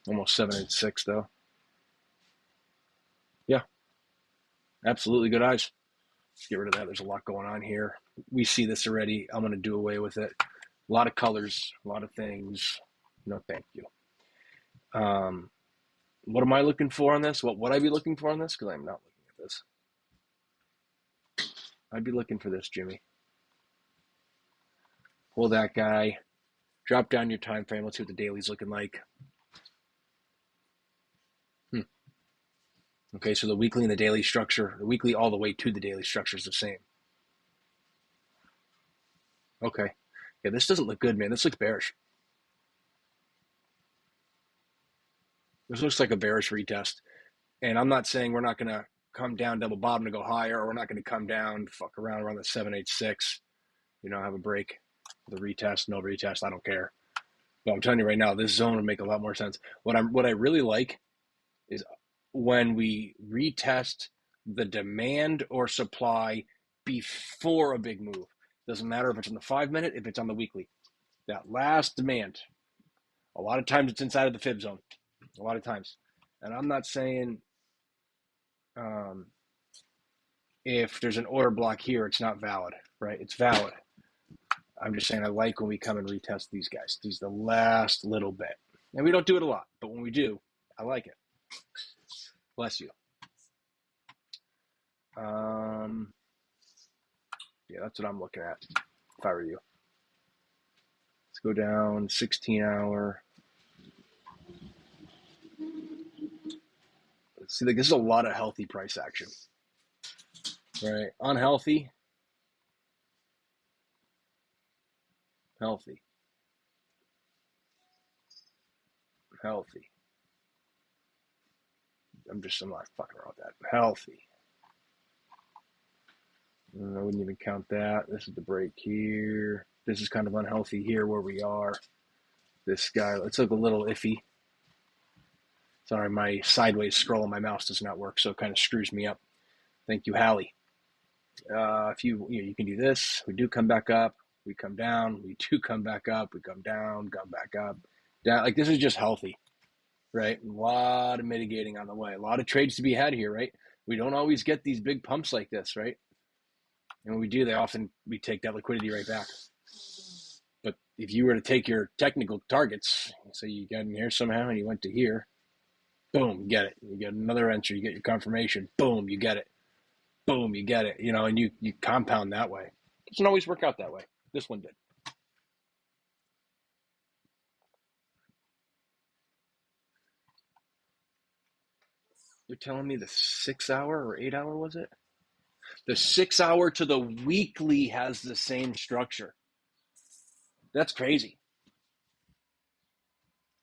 almost 786 though. Yeah, absolutely good eyes. Let's get rid of that. There's a lot going on here. We see this already. I'm going to do away with it. A lot of colors, a lot of things. No, thank you. What am I looking for on this? What would I be looking for on this? Because I'm not looking at this. I'd be looking for this, Jimmy. Pull that guy. Drop down your time frame. Let's see what the daily's looking like. Okay, so the weekly and the daily structure, the weekly all the way to the daily structure is the same. Okay. Yeah, this doesn't look good, man. This looks bearish. This looks like a bearish retest. And I'm not saying we're not going to come down double bottom to go higher, or we're not going to come down, fuck around the 786, have a break. The retest, no retest, I don't care. But I'm telling you right now, this zone would make a lot more sense. What I really like is when we retest the demand or supply before a big move. Doesn't matter if it's on the 5-minute, if it's on the weekly. That last demand, a lot of times it's inside of the fib zone. A lot of times. And I'm not saying if there's an order block here, it's not valid, right? It's valid. I'm just saying I like when we come and retest these guys. These the last little bit. And we don't do it a lot, but when we do, I like it. Bless you. Yeah, that's what I'm looking at if I were you. Let's go down 16-hour. See, like, this is a lot of healthy price action, right? Unhealthy, healthy, healthy. I'm not fucking around with that. Healthy. I wouldn't even count that. This is the break here. This is kind of unhealthy here where we are. This guy, let's look a little iffy. Sorry, my sideways scroll on my mouse does not work, so it kind of screws me up. Thank you, Hallie. If you can do this, we do come back up, we come down, we do come back up, we come down, come back up, down. Like, this is just healthy, right? A lot of mitigating on the way. A lot of trades to be had here, right? We don't always get these big pumps like this, right? And when we do, we take that liquidity right back. But if you were to take your technical targets, so you got in here somehow and you went to here, boom, you get it. You get another entry, you get your confirmation, boom, you get it. Boom, you get it. And you compound that way. It doesn't always work out that way. This one did. You're telling me the 6-hour or 8-hour was it? The 6-hour to the weekly has the same structure. That's crazy.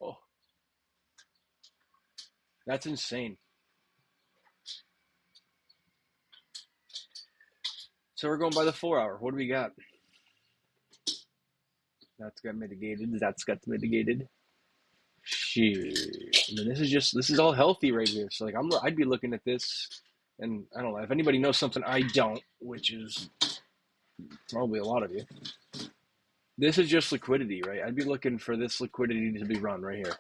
Oh, that's insane. So we're going by the 4-hour. What do we got? That's got mitigated. That's got mitigated. Shit. I mean, this is all healthy right here. So, like, I'd be looking at this, and I don't know if anybody knows something I don't, which is probably a lot of you. This is just liquidity, right? I'd be looking for this liquidity to be run right here.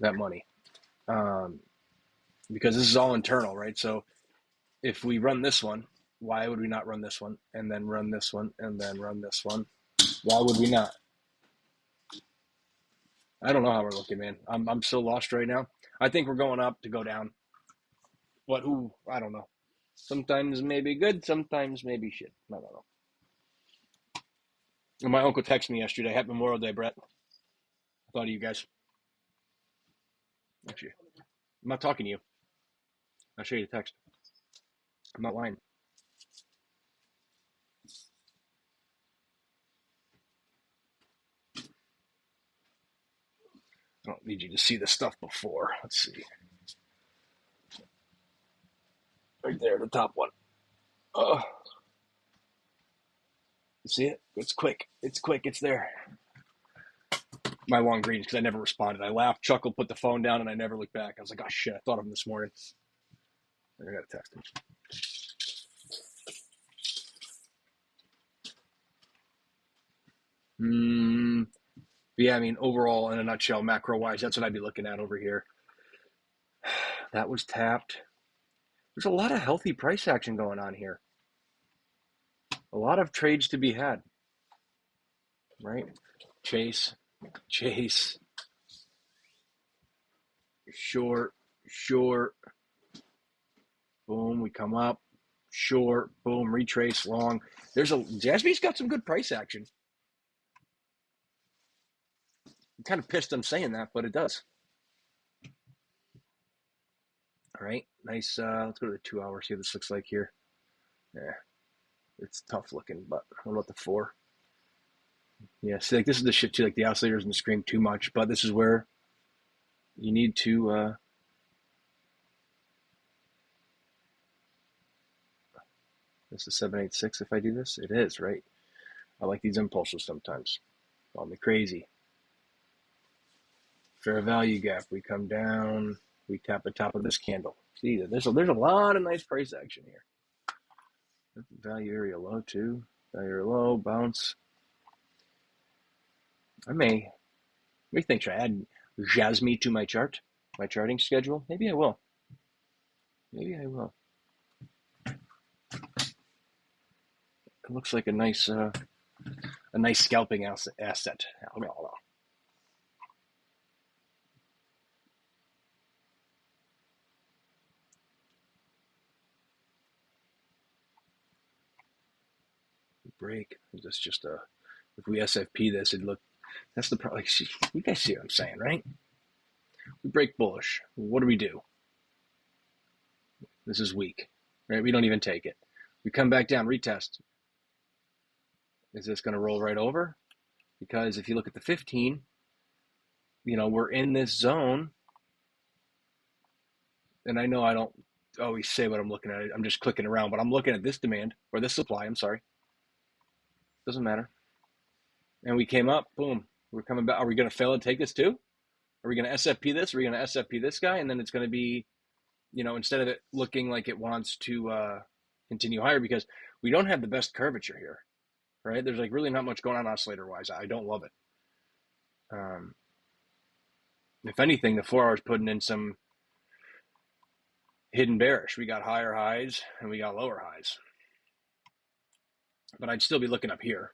That money. Because this is all internal, right? So if we run this one, why would we not run this one and then run this one and then run this one? Why would we not? I don't know how we're looking, man. I'm so lost right now. I think we're going up to go down. But who? I don't know. Sometimes maybe good, sometimes maybe shit. I don't know. And my uncle texted me yesterday. Happy Memorial Day, Brett. I thought of you guys. Actually, I'm not talking to you. I'll show you the text. I'm not lying. I don't need you to see the stuff before. Let's see. Right there, the top one. Oh. You see it? It's quick. It's quick. It's there. My long greens, because I never responded. I laughed, chuckled, put the phone down, and I never looked back. I was like, oh, shit, I thought of him this morning. I got to text him. Yeah, I mean, overall, in a nutshell, macro-wise, that's what I'd be looking at over here. That was tapped. There's a lot of healthy price action going on here. A lot of trades to be had, right? Chase, short, boom, we come up, short, boom, retrace, long. Jasmy's got some good price action. I'm kind of pissed I'm saying that, but it does. All right, nice. Let's go to the 2-hour, see what this looks like here. Yeah, it's tough looking, but what about the 4? Yeah, see, like, this is the shit too. Like, the oscillator doesn't scream too much, but this is where you need to. This is 786. If I do this, it is right. I like these impulses sometimes. Call me crazy. Fair value gap. We come down. We tap the top of this candle. See, there's a lot of nice price action here. Value area low too. Value low, bounce. I may think, should I add Jasmine to my chart, my charting schedule? Maybe I will. Maybe I will. It looks like a nice scalping asset. Break. Is this just a? If we SFP this, it'd look. That's the problem. Like, you guys see what I'm saying, right? We break bullish. What do? This is weak, right? We don't even take it. We come back down, retest. Is this going to roll right over? Because if you look at the 15, we're in this zone. And I know I don't always say what I'm looking at. I'm just clicking around, but I'm looking at this demand, or this supply, I'm sorry. Doesn't matter. And we came up, boom. We're coming back. Are we going to fail and take this too? Are we going to SFP this? Are we going to SFP this guy? And then it's going to be, instead of it looking like it wants to continue higher, because we don't have the best curvature here, right? There's like really not much going on oscillator-wise. I don't love it. If anything, the 4 hours putting in some hidden bearish. We got higher highs and we got lower highs. But I'd still be looking up here.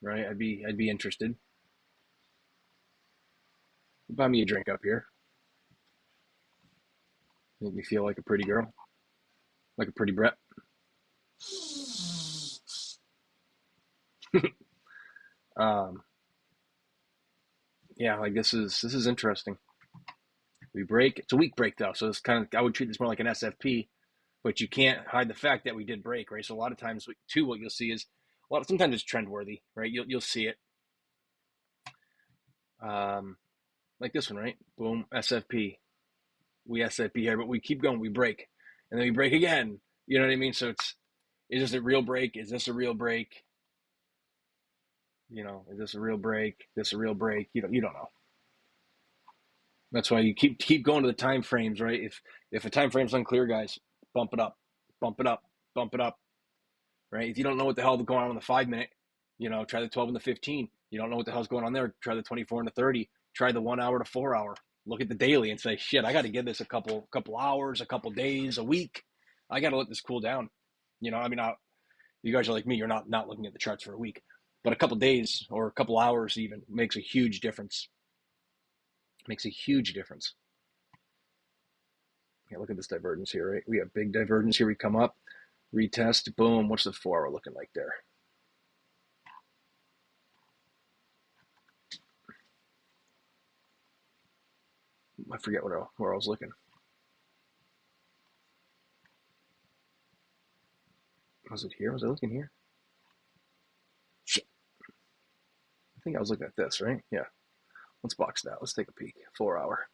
Right? I'd be interested. Buy me a drink up here. Make me feel like a pretty girl. Like a pretty Brett. Yeah, like this is interesting. We break. It's a weak break though, so it's kind of, I would treat this more like an SFP, but you can't hide the fact that we did break, right? So a lot of times too, what you'll see is, sometimes it's trend worthy, right? You'll see it. Like this one, right? Boom, SFP. We SFP here, but we keep going. We break, and then we break again. You know what I mean? So is this a real break? Is this a real break? Is this a real break? This a real break? You don't know. That's why you keep going to the time frames, right? If a time frame's unclear, guys, bump it up, bump it up, bump it up, right? If you don't know what the hell is going on the 5 minute, try the 12 and the 15. You don't know what the hell's going on there, try the 24 and the 30. Try the 1 hour to 4 hour. Look at the daily and say, shit, I got to give this a couple hours, a couple days, a week. I got to let this cool down. You guys are like me. You're not looking at the charts for a week, but a couple days or a couple hours even makes a huge difference. Makes a huge difference. Yeah, look at this divergence here, right? We have big divergence here. We come up, retest, boom. What's the 4 hour looking like there? I forget where I was looking. Was it here? Was I looking here? Shit. I think I was looking at this, right? Yeah. Let's box that. Let's take a peek. 4 hour.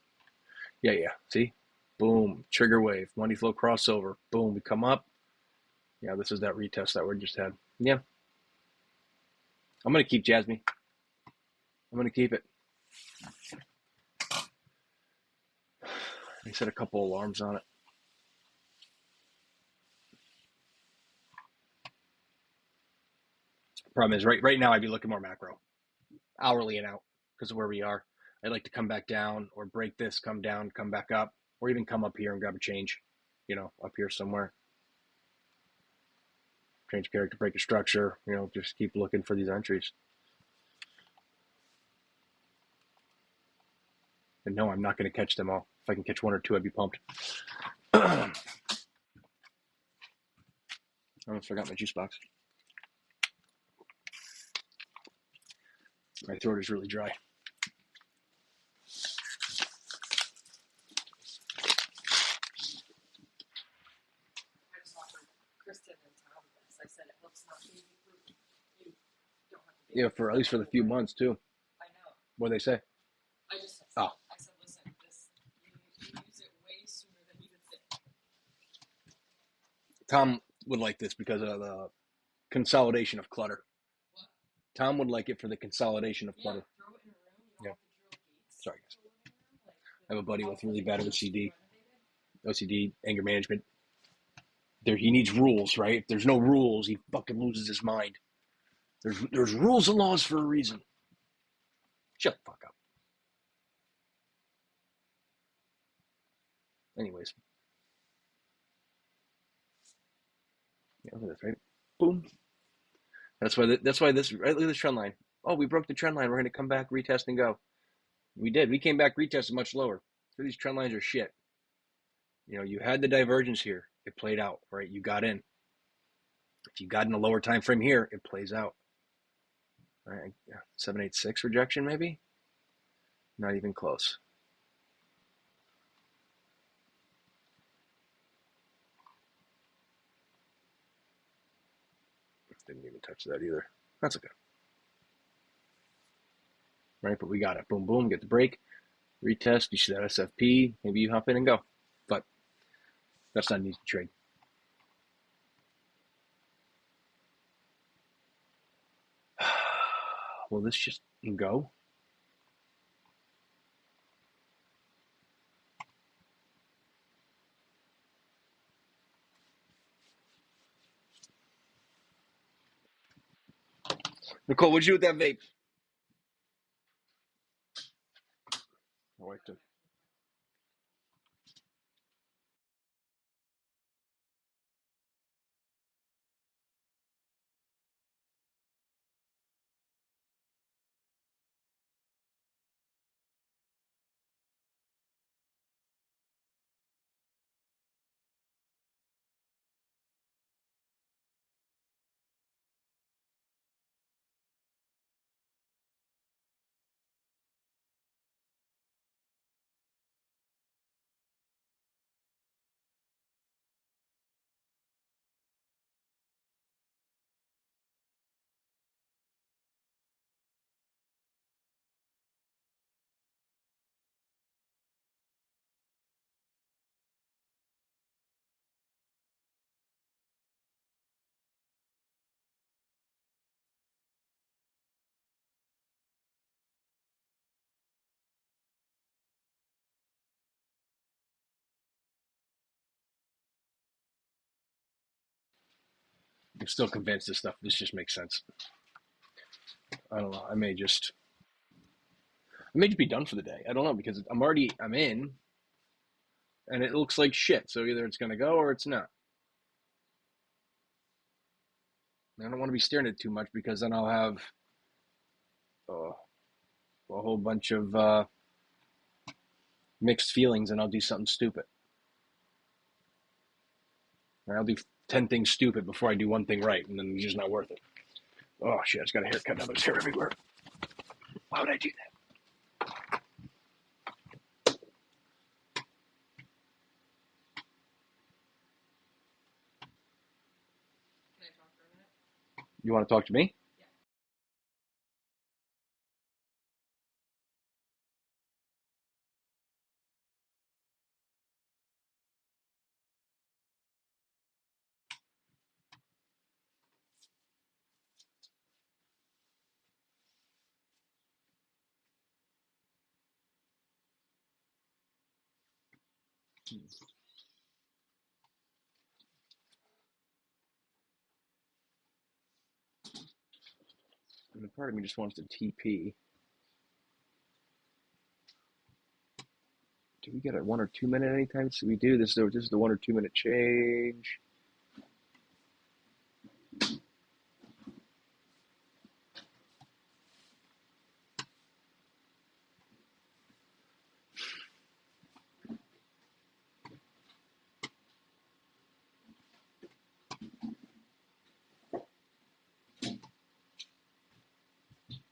Yeah. See? Boom. Trigger wave. Money flow crossover. Boom. We come up. Yeah, this is that retest that we just had. Yeah. I'm going to keep Jasmine. I'm going to keep it. I set a couple alarms on it. Problem is, right now I'd be looking more macro, hourly and out, because of where we are. I'd like to come back down or break this, come down, come back up, or even come up here and grab a change, up here somewhere. Change character, break a structure, just keep looking for these entries. And no, I'm not going to catch them all. If I can catch one or two, I'd be pumped. I almost forgot my juice box. My throat is really dry. I just offered Kristen and Tom this. I said it looks not baby food. You don't have to. Yeah, for at least for the few months too. I know. What do they say? I just said, Oh. I said, listen, this you use it way sooner than you would think. Tom would like this because of the consolidation of clutter. What? Tom would like it for the consolidation of clutter. Throw it in a room. You don't have to drill gates. Sorry, guys. I have a buddy with really bad OCD, anger management. He needs rules, right? If there's no rules, he fucking loses his mind. There's rules and laws for a reason. Shut the fuck up. Anyways. Yeah, look at this, right? Boom. That's why this, right? Look at this trend line. Oh, we broke the trend line. We're going to come back, retest, and go. We did. We came back, retested much lower. So these trend lines are shit. You know, you had the divergence here. It played out, right? You got in. If you got in a lower time frame here, it plays out. All right, 786 rejection, maybe? Not even close. Didn't even touch that either. That's okay. Right, but we got it. Boom, boom, get the break. Retest, you see that SFP. Maybe you hop in and go. But that's not an easy trade. Will this just go? Nicole, what'd you do with that vape? I like to. I'm still convinced this just makes sense. I don't know. I may just be done for the day. I don't know because I'm in, and it looks like shit. So either it's gonna go or it's not. I don't want to be staring at it too much because then I'll have a whole bunch of mixed feelings and I'll do something stupid. Or I'll do 10 things stupid before I do one thing right, and then it's just not worth it. Oh shit! I just got a haircut. Now there's hair everywhere. Why would I do that? Can I talk for a minute? You want to talk to me? And the part of me just wants to TP. Do we get a 1 or 2 minute anytime? So we do. This is the 1 or 2 minute change.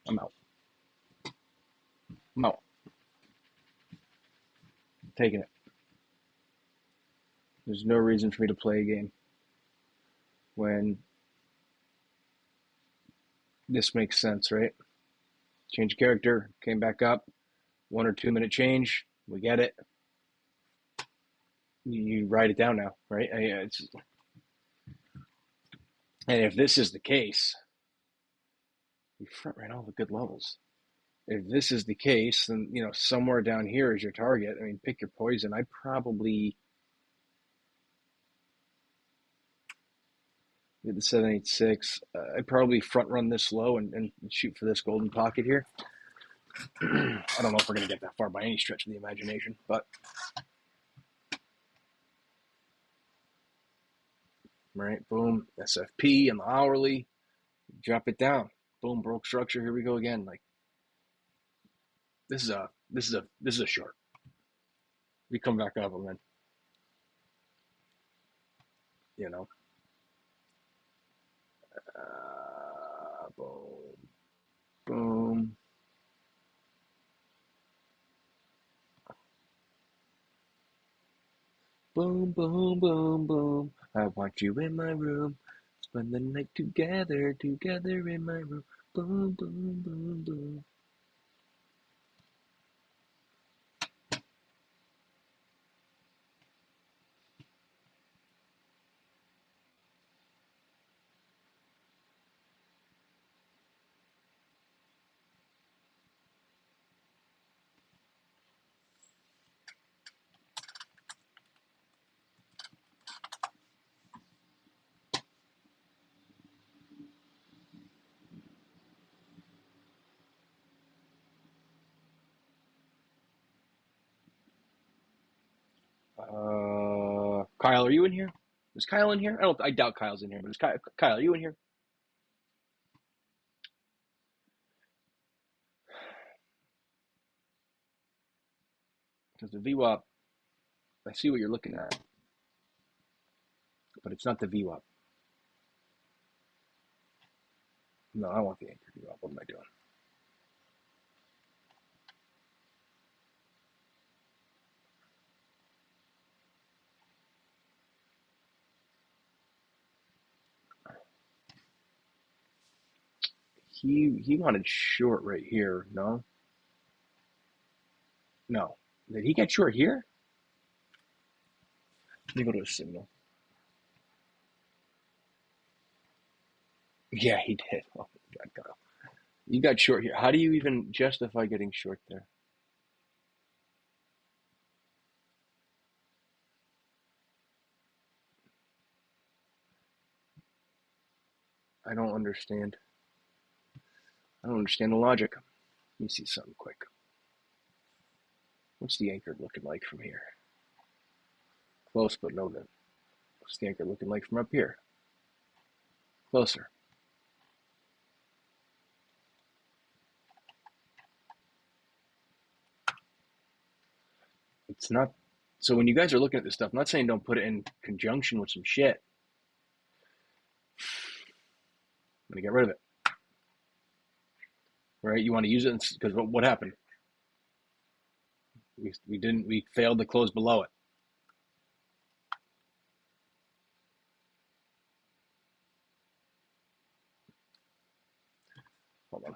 I'm out. I'm out. I'm taking it. There's no reason for me to play a game when this makes sense, right? Change character, came back up, 1 or 2 minute change. We get it. You write it down now, right? And if this is the case, you front ran all the good levels. If this is the case, then somewhere down here is your target. I mean, pick your poison. I probably We had the 786. I'd probably front run this low and shoot for this golden pocket here. I don't know if we're going to get that far by any stretch of the imagination, but right, boom, SFP and the hourly, drop it down, boom, broke structure. Here we go again. Like this is a short. We come back up and then, you know, boom, boom. Boom, boom, boom, boom. I want you in my room. Spend the night together, together in my room. Boom, boom, boom, boom. Kyle, are you in here? Is Kyle in here? I doubt Kyle's in here, but is Kyle, are you in here? Because the VWAP, I see what you're looking at, but it's not the VWAP. No, I want the anchor VWAP. What am I doing? He wanted short right here. No, no. Did he get short here? Let me go to a signal. Yeah, he did. Oh my God, Kyle. You got short here. How do you even justify getting short there? I don't understand. I don't understand the logic. Let me see something quick. What's the anchor looking like from here? Close, but no then. What's the anchor looking like from up here? Closer. It's not. So when you guys are looking at this stuff, I'm not saying don't put it in conjunction with some shit. I'm gonna get rid of it. Right? You want to use it because what happened? We failed to close below it. Hold on.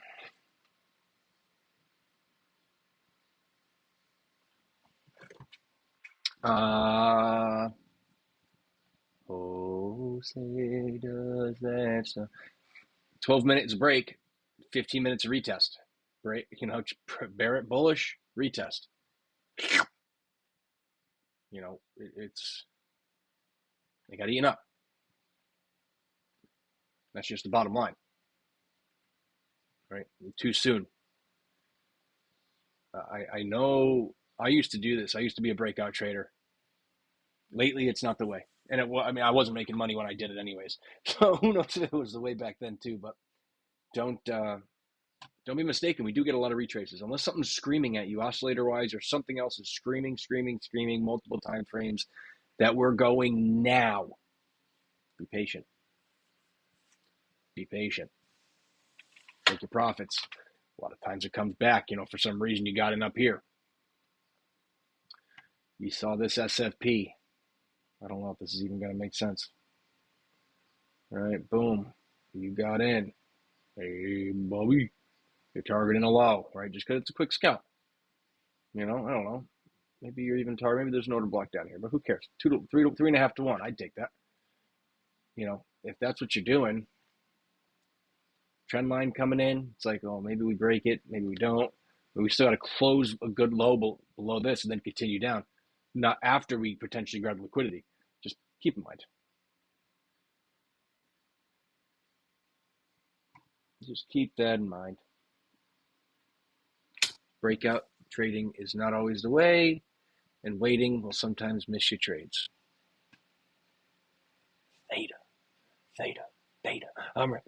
Oh, say does that stuff. 12 minutes break, 15 minutes of retest. Break, bear it bullish, retest. It's they got eaten up. That's just the bottom line, right? Too soon. I know. I used to do this. I used to be a breakout trader. Lately, it's not the way. And I wasn't making money when I did it, anyways. So who knows if it was the way back then too? But don't be mistaken. We do get a lot of retraces, unless something's screaming at you, oscillator-wise, or something else is screaming, multiple time frames that we're going now. Be patient. Be patient. Take your profits. A lot of times it comes back. For some reason you got it up here. You saw this SFP. I don't know if this is even going to make sense. All right, boom. You got in. Hey, Bobby. You're targeting a low, right? Just because it's a quick scalp. I don't know. Maybe you're even targeting. Maybe there's an order block down here, but who cares? 3.5 to 1. I'd take that. If that's what you're doing, trend line coming in, it's like, oh, maybe we break it, maybe we don't, but we still got to close a good low below this and then continue down. Not after we potentially grab liquidity. Just keep in mind. Just keep that in mind. Breakout trading is not always the way, and waiting will sometimes miss your trades. Theta, Theta, Theta. I remember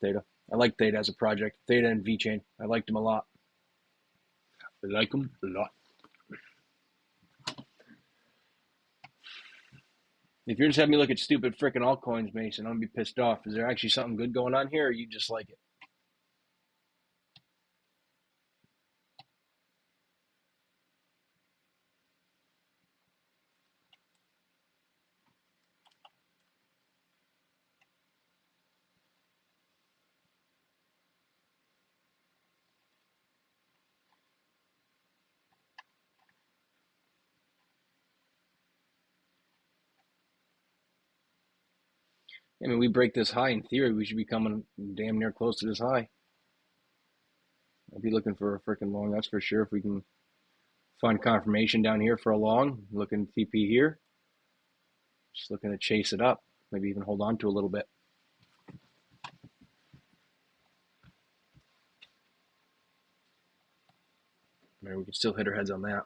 Theta. I like Theta as a project. Theta and VeChain. I liked them a lot. I like them a lot. If you're just having me look at stupid freaking altcoins, Mason, I'm going to be pissed off. Is there actually something good going on here, or you just like it? I mean, we break this high, in theory, we should be coming damn near close to this high. I'd be looking for a freaking long, that's for sure. If we can find confirmation down here for a long, looking TP here. Just looking to chase it up, maybe even hold on to a little bit. Maybe we can still hit our heads on that.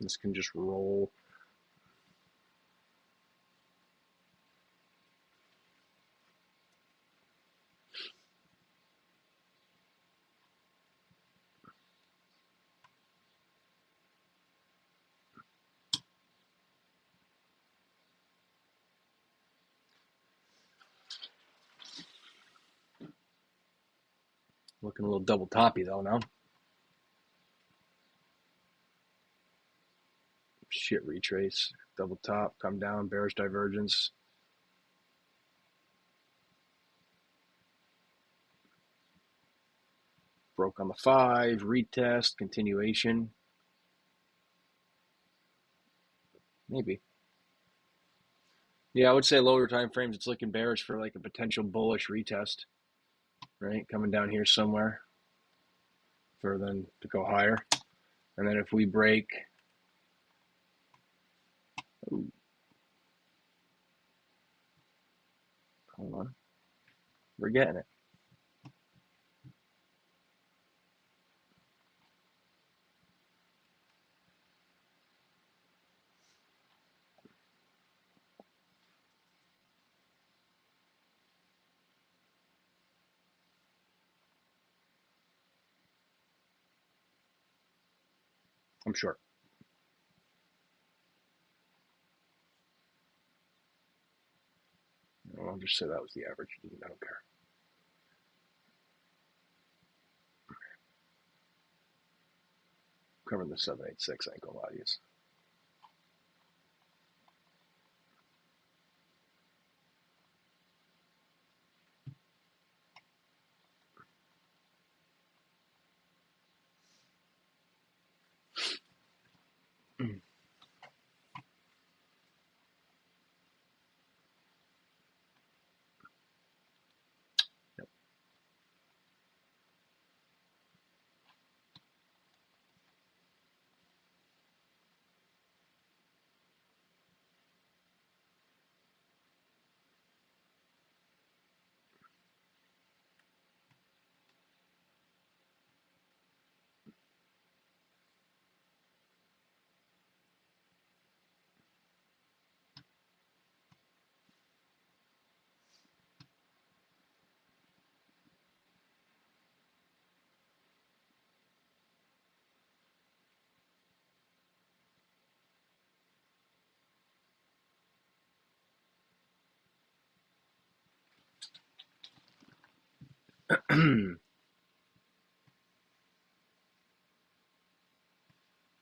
This can just roll. Looking a little double toppy though now. Shit, retrace. Double top, come down, bearish divergence. Broke on the 5, retest, continuation. Maybe. Yeah, I would say lower time frames, it's looking bearish for like a potential bullish retest, right? Coming down here somewhere for then to go higher. And then if we break, ooh, hold on, we're getting it. I'm short. I'll just say that was the average. I don't care. Covering the 786 ain't gonna lie to you.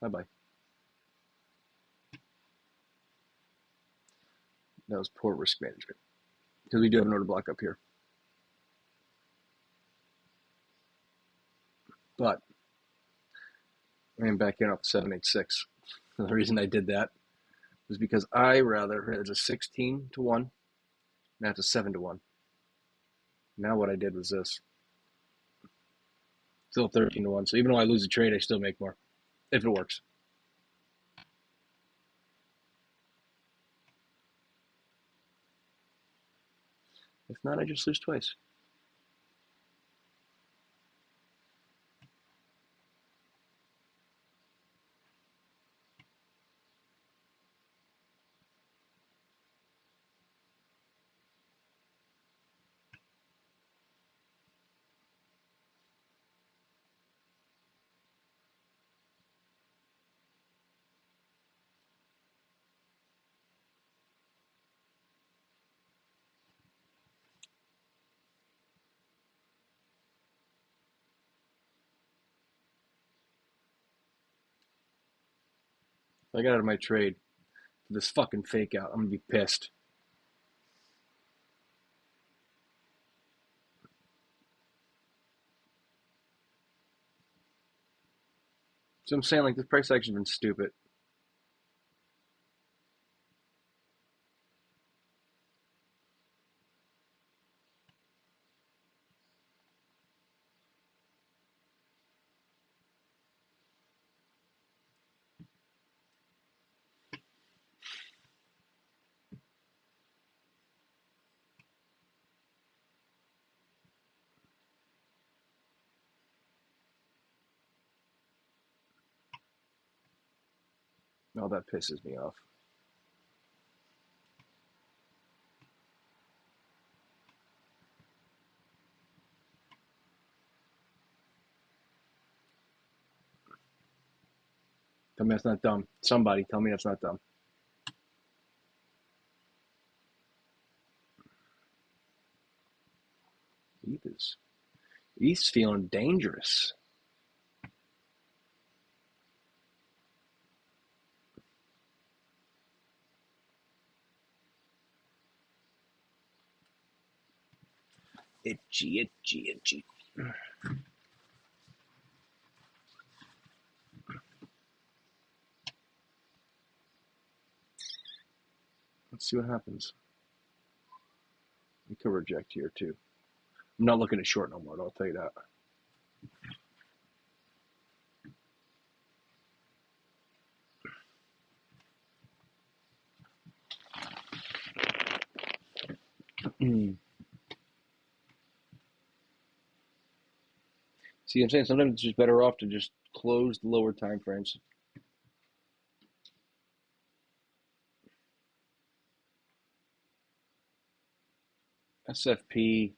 Bye-bye. That was poor risk management. Because we do have an order block up here. But I am back in off 786. The reason I did that was because I rather, it was a 16 to 1, now it's a 7 to 1. Now what I did was this. Still 13 to 1. So even though I lose a trade, I still make more if it works. If not, I just lose twice. If I got out of my trade for this fucking fake out, I'm going to be pissed. So I'm saying, like, this price action's been stupid. Oh, that pisses me off. Tell me that's not dumb. Somebody tell me that's not dumb. He's feeling dangerous. Itchy, itchy, itchy. Let's see what happens. We could reject here too. I'm not looking at short no more, I'll tell you that. See what I'm saying? Sometimes it's just better off to just close the lower time frames. SFP,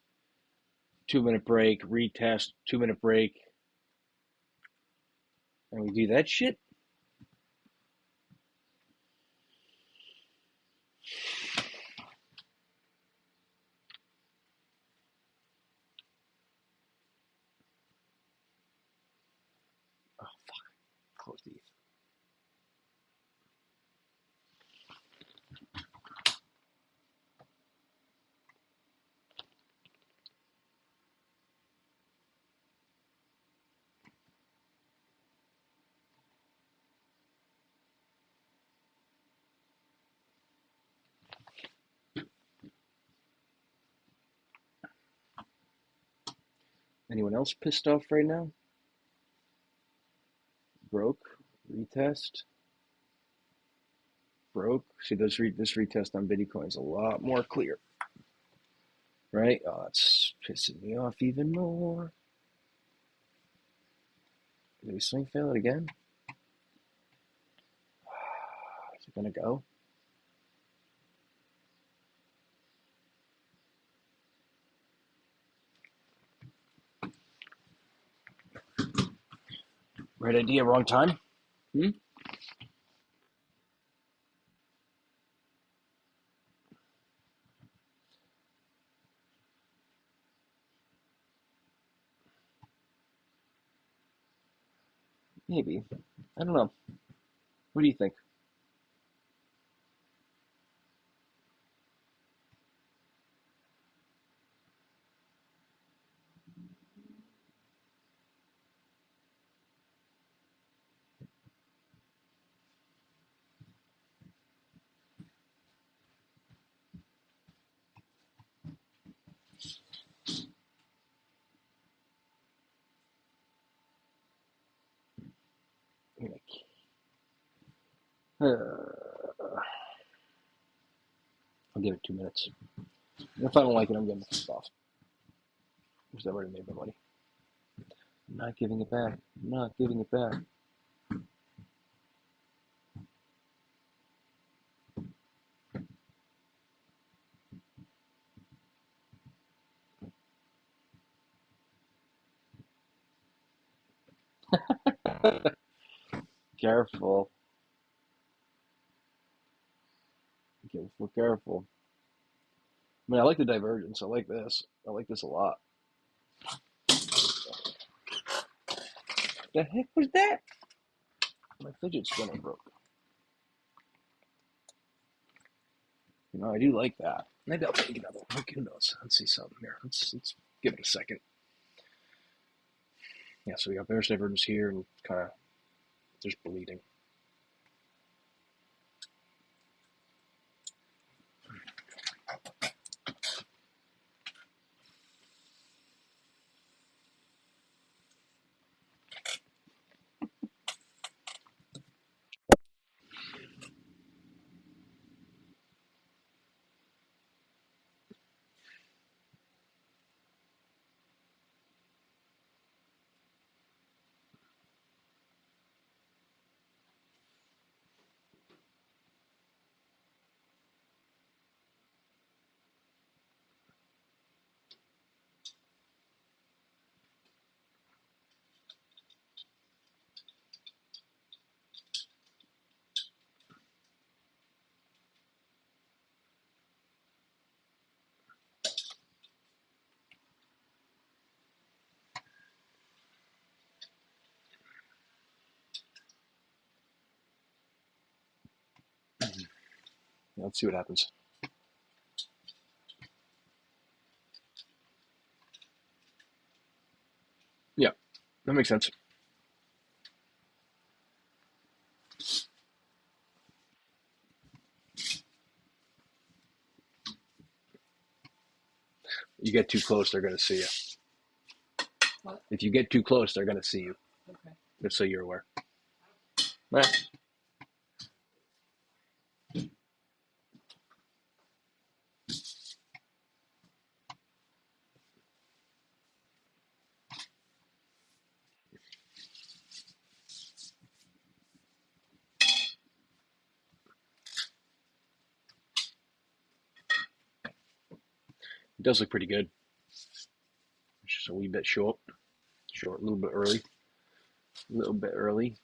2-minute break, retest, 2-minute break. And we do that shit? Oh, fuck. Close these. Anyone else pissed off right now? Broke, retest, broke. See, this retest on Bitcoin is a lot more clear, right? Oh, it's pissing me off even more. Did we swing fail it again? Is it gonna go? Right idea, wrong time? Maybe. I don't know. What do you think? I'll give it 2 minutes. If I don't like it, I'm getting it off. Because I've already made my money. I'm not giving it back. I'm not giving it back. Careful. Careful, careful. I mean, I like the divergence. I like this. I like this a lot. The heck was that? My fidget spinner broke. You know, I do like that. Maybe I'll take another one. Who knows? Let's see something here. Let's give it a second. Yeah, so we got bearish divergence here and kind of just bleeding. Let's see what happens. Yeah, that makes sense. You get too close, they're going to see you. What? If you get too close, they're going to see you. Okay. Just so you're aware. Right. It does look pretty good. It's just a wee bit short. Short, a little bit early. A little bit early.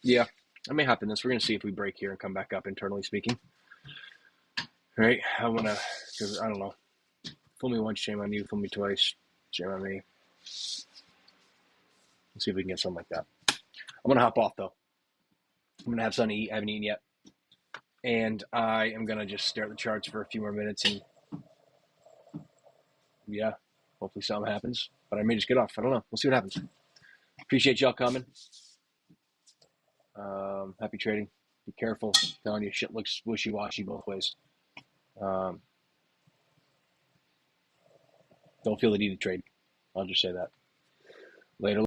Yeah, that may happen. We're going to see if we break here and come back up, internally speaking. All right, I want to, because I don't know. Fool me once, shame on you. Fool me twice, shame on me. Let's see if we can get something like that. I'm going to hop off, though. I'm going to have something to eat. I haven't eaten yet. And I am going to just stare at the charts for a few more minutes. And, yeah, hopefully something happens. But I may just get off. I don't know. We'll see what happens. Appreciate y'all coming. Happy trading. Be careful. I'm telling you, shit looks wishy-washy both ways. Don't feel the need to trade. I'll just say that. Later.